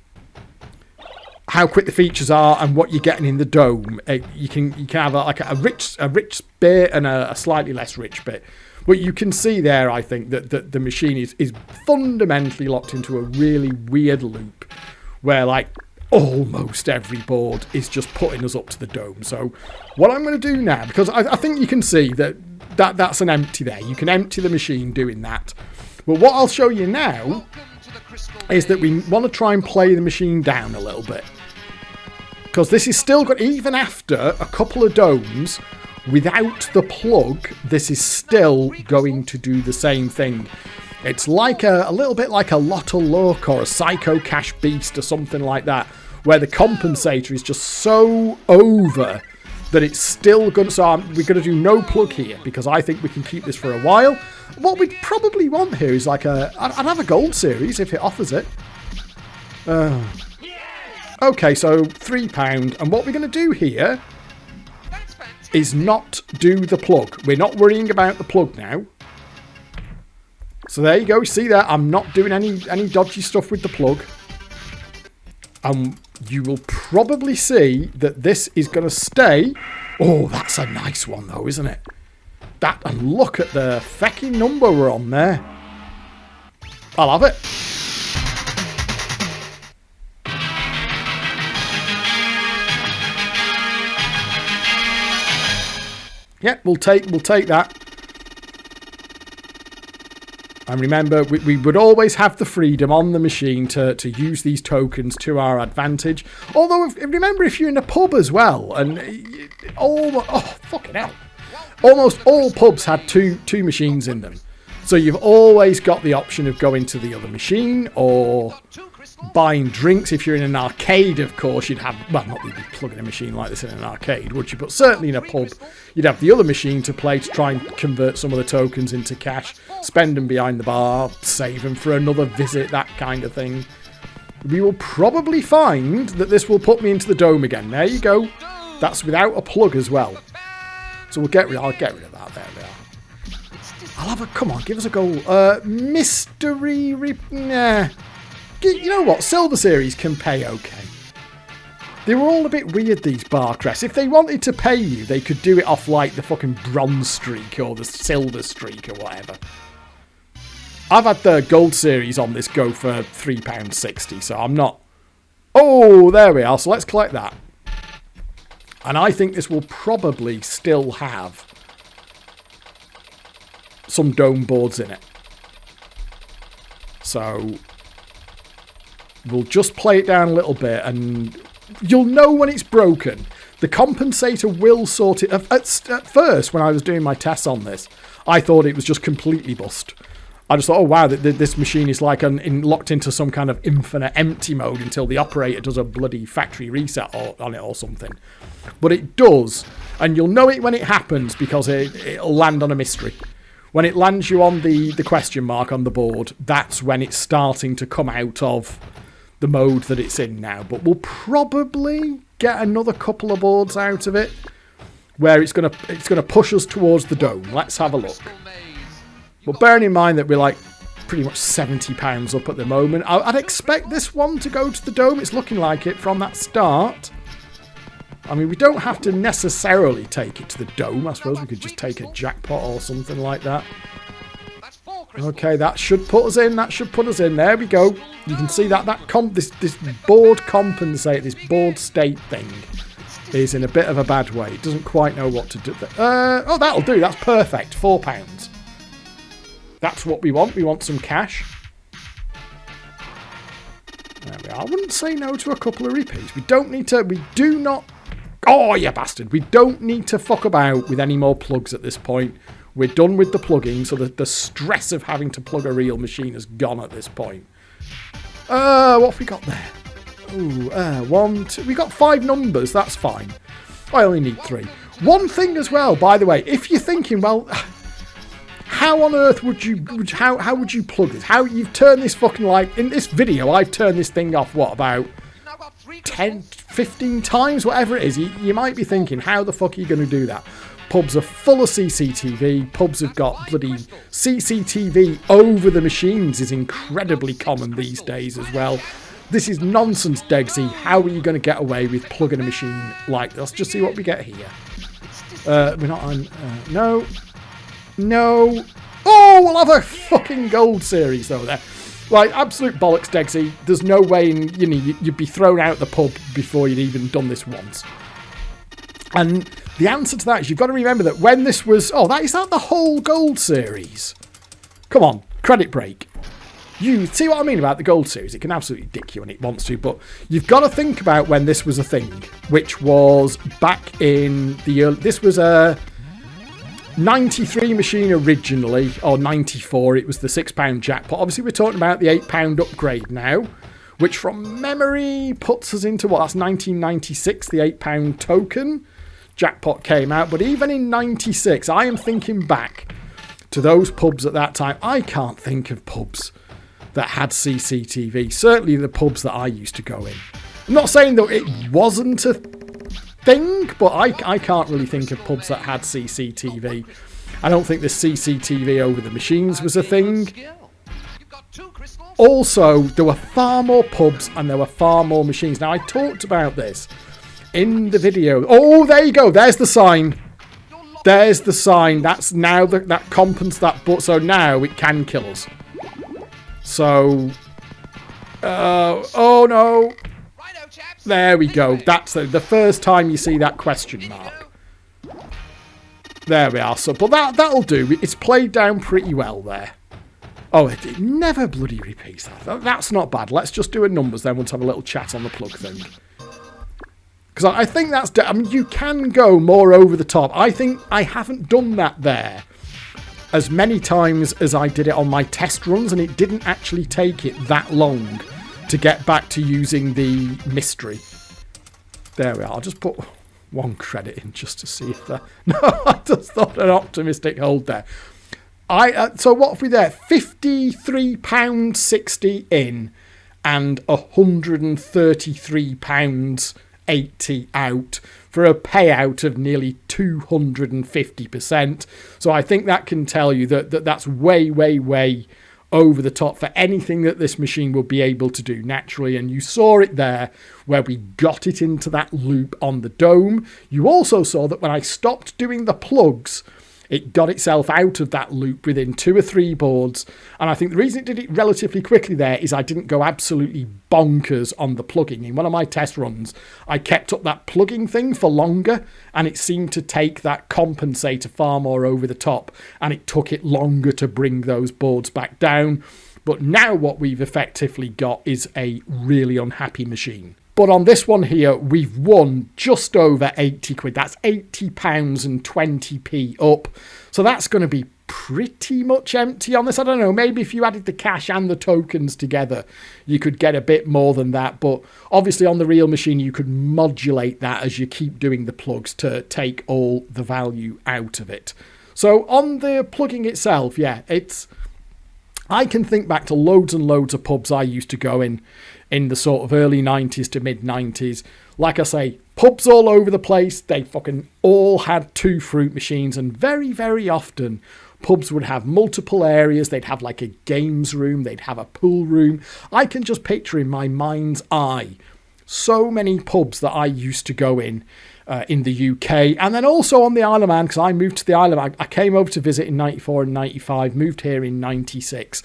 how quick the features are and what you're getting in the dome, you can have a rich bit and a slightly less rich bit. But you can see there, I think, that the machine is fundamentally locked into a really weird loop where, like, almost every board is just putting us up to the dome. So what I'm going to do now, because I think you can see that's an empty there. You can empty the machine doing that. But what I'll show you now is that we want to try and play the machine down a little bit. Because this is still got, even after a couple of domes, without the plug, this is still going to do the same thing. It's like a little bit like a Lotto Look or a Psycho Cash Beast or something like that, where the compensator is just so over that it's still going to... So we're going to do no plug here, because I think we can keep this for a while. What we'd probably want here is like I'd have a gold series if it offers it. Okay, so £3. And what we're going to do here is not do the plug. We're not worrying about the plug now. So there you go. See that? I'm not doing any dodgy stuff with the plug. You will probably see that this is going to stay. Oh, that's a nice one though, isn't it? That, and look at the fecking number we're on there. I'll have it. Yeah, we'll take that. And remember, we would always have the freedom on the machine to use these tokens to our advantage. Although, remember, if you're in a pub as well, and fucking hell, almost all pubs had two machines in them. So you've always got the option of going to the other machine or buying drinks. If you're in an arcade, of course, you'd have... Well, not that you'd be plugging a machine like this in an arcade, would you? But certainly in a pub, you'd have the other machine to play to try and convert some of the tokens into cash, spend them behind the bar, save them for another visit, that kind of thing. We will probably find that this will put me into the dome again. There you go. That's without a plug as well. So I'll get rid of that. There we are. I'll have a... Come on, give us a goal. Mystery... Nah. You know what? Silver Series can pay okay. They were all a bit weird, these Barcrest. If they wanted to pay you, they could do it off like the fucking bronze streak or the silver streak or whatever. I've had the gold series on this go for £3.60, so I'm not... Oh, there we are. So let's collect that. And I think this will probably still have some dome boards in it. So we'll just play it down a little bit and you'll know when it's broken. The compensator will sort it. At first, when I was doing my tests on this, I thought it was just completely bust. I just thought, oh wow, this machine is like locked into some kind of infinite empty mode until the operator does a bloody factory reset on it or something. But it does, and you'll know it when it happens because it'll land on a mystery. When it lands you on the question mark on the board, that's when it's starting to come out of the mode that it's in now. But we'll probably get another couple of boards out of it where it's gonna push us towards the dome. Let's have a look. But bearing in mind that we're like pretty much £70 up at the moment, I'd expect this one to go to the dome. It's looking like it from that start. I mean, we don't have to necessarily take it to the dome. I suppose we could just take a jackpot or something like that. Okay, that should put us in. That should put us in. There we go. You can see that this board compensate, this board state thing is in a bit of a bad way. It doesn't quite know what to do. Oh, that'll do. That's perfect. £4. That's what we want. We want some cash. There we are. I wouldn't say no to a couple of repeats. We do not... Oh, you bastard. We don't need to fuck about with any more plugs at this point. We're done with the plugging, so the stress of having to plug a real machine has gone at this point. What have we got there? Ooh, 1, 2... We got 5 numbers. That's fine. I only need 3. One thing as well, by the way, if you're thinking, well... how on earth would you how would you plug this? How you've turned this fucking light in this video? I've turned this thing off what about 10, 15 times, whatever it is. You might be thinking, how the fuck are you going to do that? Pubs are full of CCTV. Pubs have got bloody CCTV over the machines is incredibly common these days as well. This is nonsense, Degsy. How are you going to get away with plugging a machine like this? Let's just see what we get here. We're not on... no. No. Oh, we'll have a fucking gold series, though, there. Like, absolute bollocks, Degsy. There's no way you'd be thrown out the pub before you'd even done this once. And the answer to that is you've got to remember that when this was... Oh, is that the whole gold series? Come on, credit break. You see what I mean about the gold series? It can absolutely dick you when it wants to, but you've got to think about when this was a thing, which was back in the early... This was a 93 machine originally, or 94. It was the £6 jackpot. Obviously, we're talking about the £8 upgrade now, which from memory puts us into, what, that's 1996, the £8 token jackpot came out. But even in 96, I am thinking back to those pubs at that time. I can't think of pubs that had CCTV. Certainly the pubs that I used to go in. I'm not saying that it wasn't a thing, but I can't really think of pubs that had CCTV. I don't think the CCTV over the machines was a thing. Also, there were far more pubs and there were far more machines. Now, I talked about this in the video. Oh, there you go. There's the sign. There's the sign. That's now that compensates that. But so now it can kill us. So, oh no. There we go. That's the first time you see that question mark. There we are. So, but that'll do. It's played down pretty well there. Oh, it never bloody repeats that. That's not bad. Let's just do a numbers then. We'll have a little chat on the plug thing. Because I think that's... I mean, you can go more over the top. I think I haven't done that there as many times as I did it on my test runs, and it didn't actually take it that long to get back to using the mystery. There we are. I'll just put one credit in just to see if that... No, I just thought an optimistic hold there. So what have we there? £53.60 in and £133.80 out for a payout of nearly 250%. So I think that can tell you that that's way, way, way over the top for anything that this machine will be able to do naturally. And you saw it there where we got it into that loop on the dome. You also saw that when I stopped doing the plugs, it got itself out of that loop within 2 or 3 boards. And I think the reason it did it relatively quickly there is I didn't go absolutely bonkers on the plugging. In one of my test runs, I kept up that plugging thing for longer, and it seemed to take that compensator far more over the top, and it took it longer to bring those boards back down. But now what we've effectively got is a really unhappy machine. But on this one here, we've won just over 80 quid. That's £80 and 20p up. So that's going to be pretty much empty on this. I don't know, maybe if you added the cash and the tokens together, you could get a bit more than that. But obviously on the real machine, you could modulate that as you keep doing the plugs to take all the value out of it. So on the plugging itself, yeah, I can think back to loads and loads of pubs I used to go in the sort of early 90s to mid 90s. Like I say, pubs all over the place. They fucking all had 2 fruit machines, and very, very often pubs would have multiple areas. They'd have like a games room. They'd have a pool room. I can just picture in my mind's eye so many pubs that I used to go in the UK, and then also on the Isle of Man, because I moved to the Isle of Man. I came over to visit in 94 and 95, moved here in 96.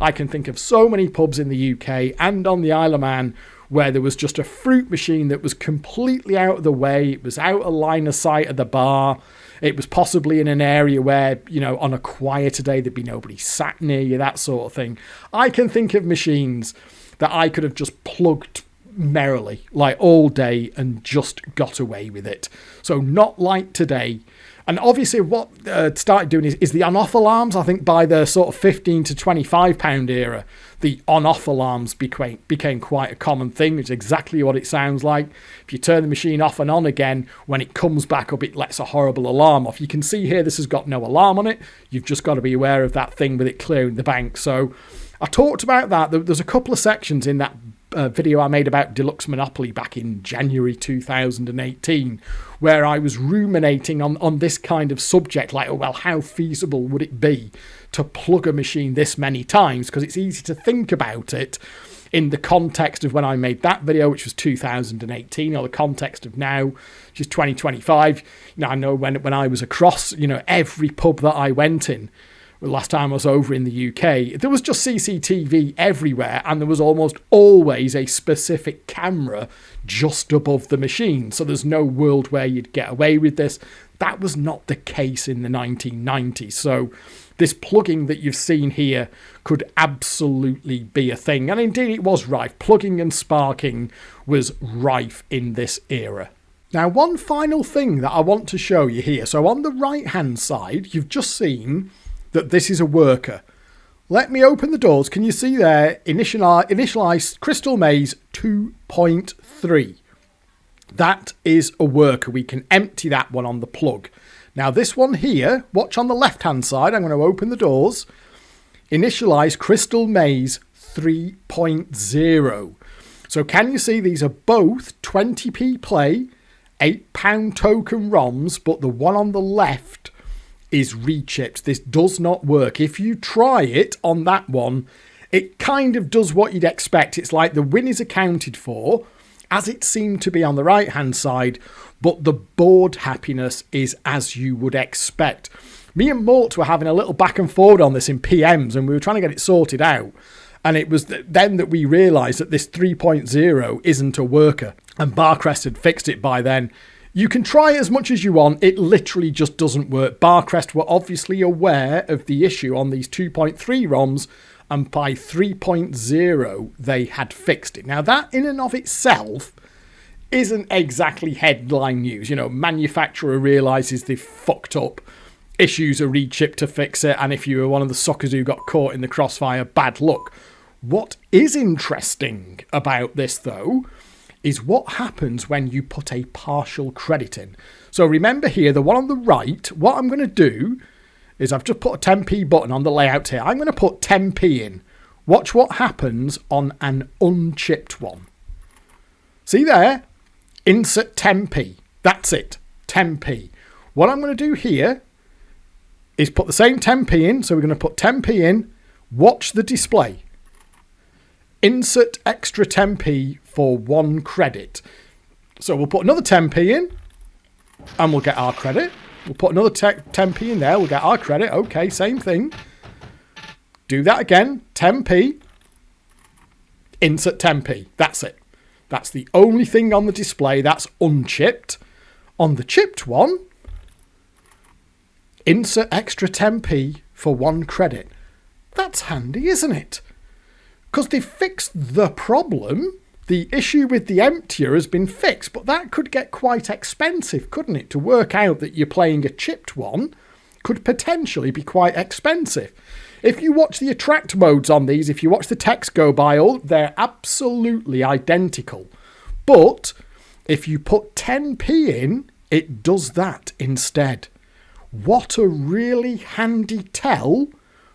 I can think of so many pubs in the UK and on the Isle of Man where there was just a fruit machine that was completely out of the way. It was out of line of sight of the bar. It was possibly in an area where, you know, on a quieter day, there'd be nobody sat near you, that sort of thing. I can think of machines that I could have just plugged merrily, like all day, and just got away with it. So not like today, And obviously what started doing is the on-off alarms. I think by the sort of 15 to 25 pound era, the on-off alarms became quite a common thing. It's exactly what it sounds like. If you turn the machine off and on again, when it comes back up, it lets a horrible alarm off. You can see here this has got no alarm on it. You've just got to be aware of that thing with it clearing the bank. So I talked about that. There's a couple of sections in that video I made about Deluxe Monopoly back in January 2018, where I was ruminating on this kind of subject, like, oh, well, how feasible would it be to plug a machine this many times? Because it's easy to think about it in the context of when I made that video, which was 2018, or the context of now, which is 2025. I know when I was across, every pub that I went in, last time I was over in the UK, there was just CCTV everywhere, and there was almost always a specific camera just above the machine. So there's no world where you'd get away with this. That was not the case in the 1990s. So this plugging that you've seen here could absolutely be a thing. And indeed it was rife. Plugging and sparking was rife in this era. Now, one final thing that I want to show you here. So on the right-hand side, you've just seen that this is a worker. Let me open the doors. Can you see there? Initialize Crystal Maze 2.3. That is a worker. We can empty that one on the plug. Now this one here, watch on the left-hand side. I'm going to open the doors. Initialize Crystal Maze 3.0. So can you see these are both 20p play, £8 token ROMs, but the one on the left is rechipped. This does not work. If you try it on that one, it kind of does what you'd expect. It's like the win is accounted for, as it seemed to be on the right hand side, but the board happiness is as you would expect. Me and Mort were having a little back and forward on this in PMs, and we were trying to get it sorted out, and it was then that we realised that this 3.0 isn't a worker, and Barcrest had fixed it by then. You can try it as much as you want. It literally just doesn't work. Barcrest were obviously aware of the issue on these 2.3 ROMs, and by 3.0 they had fixed it. Now that in and of itself isn't exactly headline news. Manufacturer realises they've fucked up, issues a rechip to fix it, and if you were one of the suckers who got caught in the crossfire, bad luck. What is interesting about this, though, is what happens when you put a partial credit in. So remember here, the one on the right, what I'm going to do is I've just put a 10p button on the layout here. I'm going to put 10p in. Watch what happens on an unchipped one. See there? Insert 10p. That's it. 10p. What I'm going to do here is put the same 10p in. So we're going to put 10p in. Watch the display. Insert extra 10p for 1 credit. So we'll put another 10p in and we'll get our credit. We'll put another 10p in there. We'll get our credit. Okay, same thing. Do that again. 10p. Insert 10p. That's it. That's the only thing on the display that's unchipped. On the chipped one, insert extra 10p for 1 credit. That's handy, isn't it? Because they've fixed the problem. The issue with the emptier has been fixed, but that could get quite expensive, couldn't it? To work out that you're playing a chipped one could potentially be quite expensive. If you watch the attract modes on these, if you watch the text go by, they're absolutely identical. But if you put 10p in, it does that instead. What a really handy tell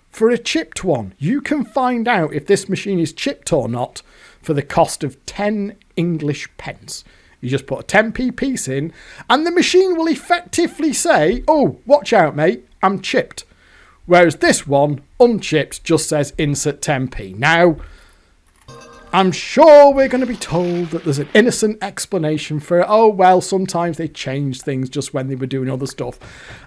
for a chipped one. You can find out if this machine is chipped or not for the cost of 10 English pence. You just put a 10p piece in and the machine will effectively say, oh, watch out, mate, I'm chipped. Whereas this one, unchipped, just says insert 10p. Now, I'm sure we're going to be told that there's an innocent explanation for it. Oh, well, sometimes they changed things just when they were doing other stuff.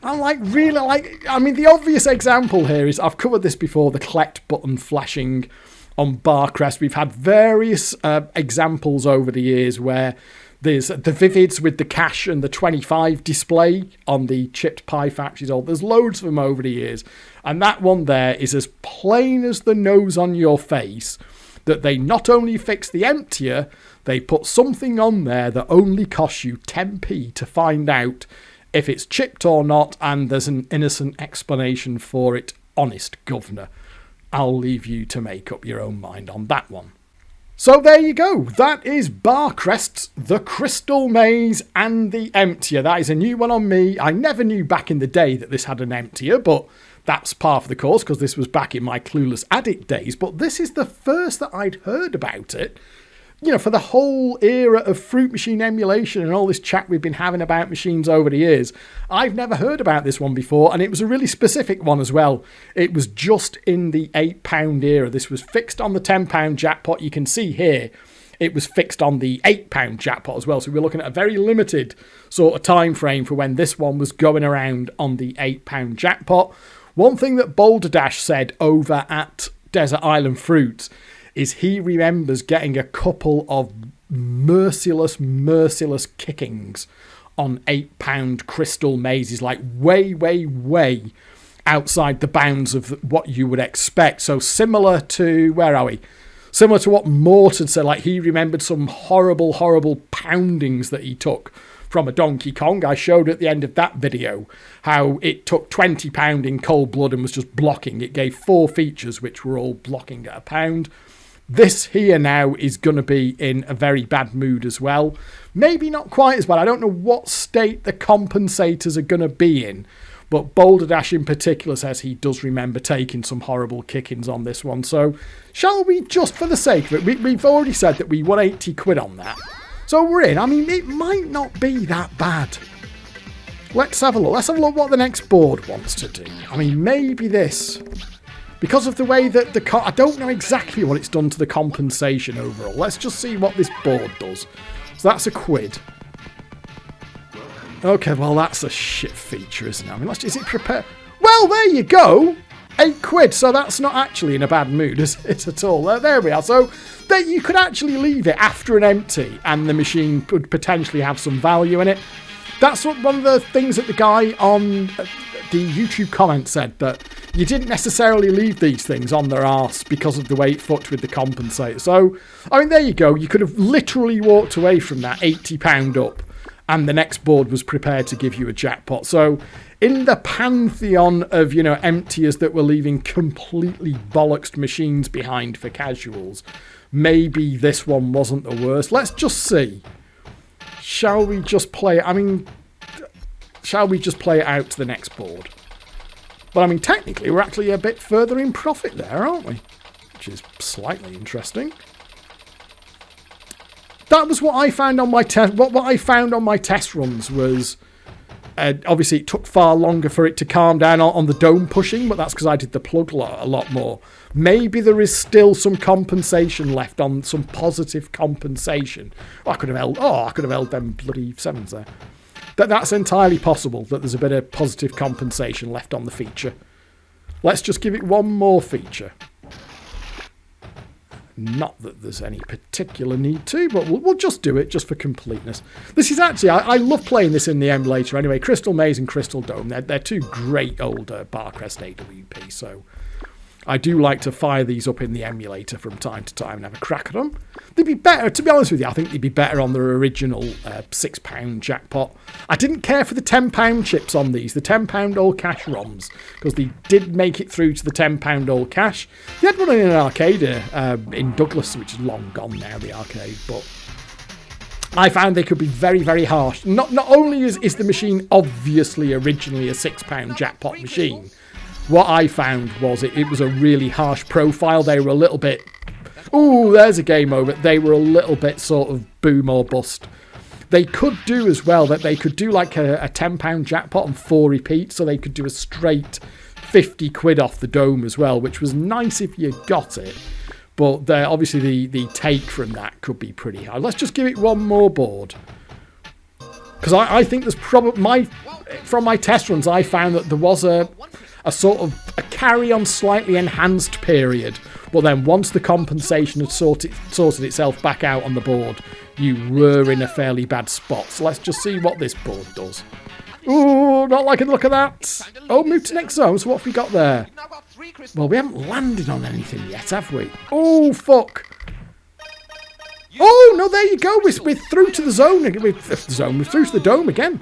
I'm the obvious example here is, I've covered this before, the collect button flashing on Barcrest. We've had various examples over the years where there's the Vivids with the cash and the 25 display on the chipped pie factories. There's loads of them over the years. And that one there is as plain as the nose on your face that they not only fix the emptier, they put something on there that only costs you 10p to find out If it's chipped or not, and there's an innocent explanation for it, honest governor, I'll leave you to make up your own mind on that one. So there you go. That is Barcrest's The Crystal Maze and the Emptier. That is a new one on me. I never knew back in the day that this had an emptier, but that's par for the course because this was back in my Clueless Addict days. But this is the first that I'd heard about it. You know, for the whole era of fruit machine emulation and all this chat we've been having about machines over the years, I've never heard about this one before, and it was a really specific one as well. It was just in the £8 era. This was fixed on the £10 jackpot. You can see here it was fixed on the £8 jackpot as well, so we're looking at a very limited sort of time frame for when this one was going around on the £8 jackpot. One thing that Boulder Dash said over at Desert Island Fruits is he remembers getting a couple of merciless kickings on £8 crystal mazes, like way outside the bounds of what you would expect. So similar to, where are we? Similar to what Morton said, like he remembered some horrible poundings that he took from a Donkey Kong. I showed at the end of that video how it took £20 in cold blood and was just blocking. It gave 4 features which were all blocking at £1. This here now is going to be in a very bad mood as well. Maybe not quite as bad. I don't know what state the compensators are going to be in. But Boulder Dash in particular says he does remember taking some horrible kickings on this one. So shall we, just for the sake of it, we've already said that we won 80 quid on that. So we're in. I mean, it might not be that bad. Let's have a look. Let's have a look what the next board wants to do. I mean, maybe this. Because of the way that I don't know exactly what it's done to the compensation overall. Let's just see what this board does. So that's a quid. Okay, well, that's a shit feature, isn't it? I mean, is it prepared? Well, there you go. 8 quid. So that's not actually in a bad mood, is it at all? There we are. So there, you could actually leave it after an empty and the machine could potentially have some value in it. That's what one of the things that the guy on the YouTube comment said, that you didn't necessarily leave these things on their arse because of the way it fucked with the compensator. So, I mean, there you go. You could have literally walked away from that £80 up and the next board was prepared to give you a jackpot. So, in the pantheon of, you know, emptiers that were leaving completely bollocksed machines behind for casuals, maybe this one wasn't the worst. Let's just see. Shall we just play it? I mean, shall we just play it out to the next board? But I mean, technically, we're actually a bit further in profit there, aren't we? Which is slightly interesting. That was what I found on my test. What I found on my test runs was, obviously, it took far longer for it to calm down on the dome pushing, but that's because I did the plug a lot more. Maybe there is still some compensation left on, some positive compensation. I could have held them bloody 7s there. That's entirely possible, that there's a bit of positive compensation left on the feature. Let's just give it one more feature. Not that there's any particular need to, but we'll just do it just for completeness. This is actually, I love playing this in the emulator anyway. Crystal Maze and Crystal Dome, they're two great old Barcrest AWP, so I do like to fire these up in the emulator from time to time and have a crack at them. They'd be better, to be honest with you, I think they'd be better on their original £6 jackpot. I didn't care for the £10 chips on these, the £10 all cash ROMs, because they did make it through to the £10 all cash. They had one in an arcade in Douglas, which is long gone now, the arcade, but I found they could be very harsh. Not only is the machine obviously originally a £6 jackpot machine, what I found was it was a really harsh profile. They were a little bit, ooh, there's a game over. They were a little bit sort of boom or bust. They could do as well that they could do like a £10 jackpot and 4 repeats, so they could do a straight 50 quid off the dome as well, which was nice if you got it. But obviously the take from that could be pretty high. Let's just give it one more board. Because I think there's probably, from my test runs, I found that there was a sort of a carry-on slightly enhanced period, but then once the compensation had sorted itself back out on the board, you were in a fairly bad spot. So let's just see what this board does. Ooh, not liking the look of that. Oh, move to next zone. So what have we got there? Well, we haven't landed on anything yet, have we? Oh, fuck. Oh, no, there you go. We're through to the zone. We're through to the dome again.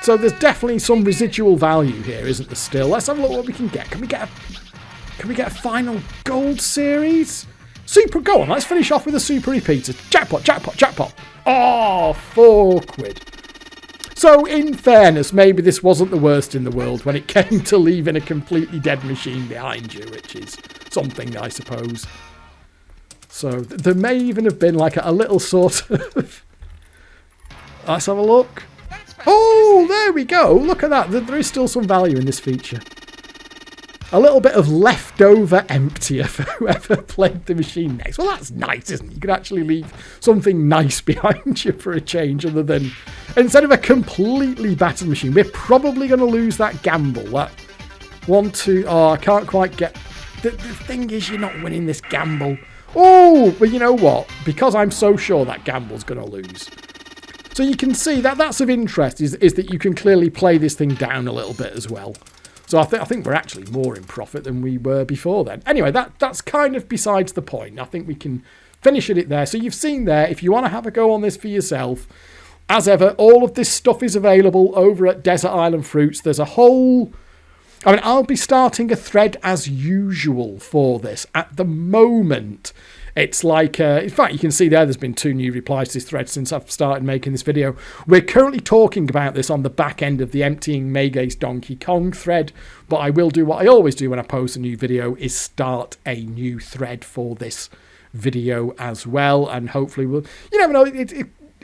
So there's definitely some residual value here, isn't there still? Let's have a look what we can get. Can we get a final gold series? Super, go on, let's finish off with a super repeater. Jackpot, jackpot, jackpot. Oh, £4. So, in fairness, maybe this wasn't the worst in the world when it came to leaving a completely dead machine behind you, which is something, I suppose. So, there may even have been like a little sort of... Let's have a look. Oh, there we go. Look at that. There is still some value in this feature. A little bit of leftover emptier for whoever played the machine next. Well, that's nice, isn't it? You could actually leave something nice behind you for a change, other than instead of a completely battered machine. We're probably going to lose that gamble. That 1, 2. Oh, I can't quite get. The thing is, you're not winning this gamble. Oh, but you know what? Because I'm so sure that gamble's going to lose. So you can see that that's of interest is that you can clearly play this thing down a little bit as well. So I think we're actually more in profit than we were before then. Anyway, that's kind of besides the point. I think we can finish it there. So you've seen there, if you want to have a go on this for yourself, as ever, all of this stuff is available over at Desert Island Fruits. There's a whole... I mean, I'll be starting a thread as usual for this. At the moment, it's like... in fact, you can see there's been 2 new replies to this thread since I've started making this video. We're currently talking about this on the back end of the Emptying Maygaze Donkey Kong thread, but I will do what I always do when I post a new video, is start a new thread for this video as well, and hopefully we'll... You never know,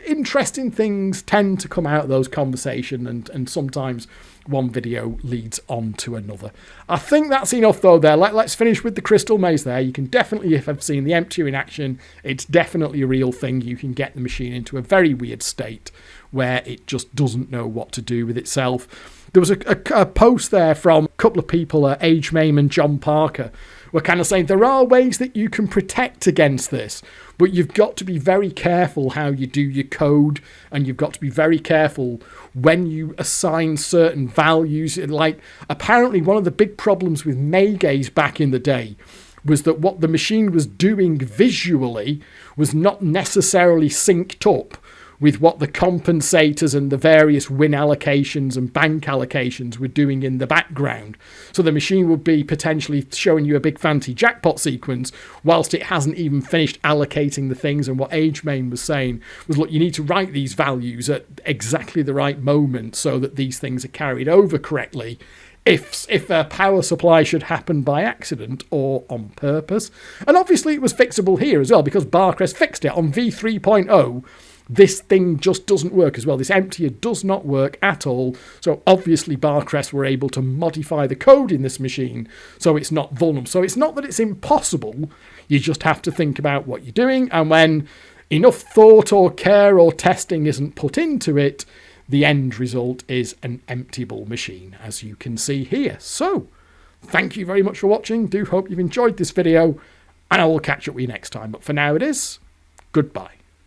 interesting things tend to come out of those conversations, and sometimes one video leads on to another. I think that's enough though there. Let's finish with the crystal maze there. You can definitely, if I've seen the emptier in action, it's definitely a real thing. You can get the machine into a very weird state where it just doesn't know what to do with itself. There was a post there from a couple of people, Age Mame and John Parker, were kind of saying there are ways that you can protect against this, but you've got to be very careful how you do your code, and you've got to be very careful when you assign certain values. Like, apparently one of the big problems with Maygaze back in the day was that what the machine was doing visually was not necessarily synced up with what the compensators and the various win allocations and bank allocations were doing in the background. So the machine would be potentially showing you a big fancy jackpot sequence whilst it hasn't even finished allocating the things. And what Age Main was saying was, look, you need to write these values at exactly the right moment so that these things are carried over correctly. If a power supply should happen by accident or on purpose. And obviously it was fixable here as well, because Barcrest fixed it on v3.0. This thing just doesn't work as well. This emptier does not work at all. So obviously Barcrest were able to modify the code in this machine so it's not vulnerable. So it's not that it's impossible. You just have to think about what you're doing. And when enough thought or care or testing isn't put into it, the end result is an emptiable machine, as you can see here. So thank you very much for watching. Do hope you've enjoyed this video, and I will catch up with you next time. But for now it is goodbye.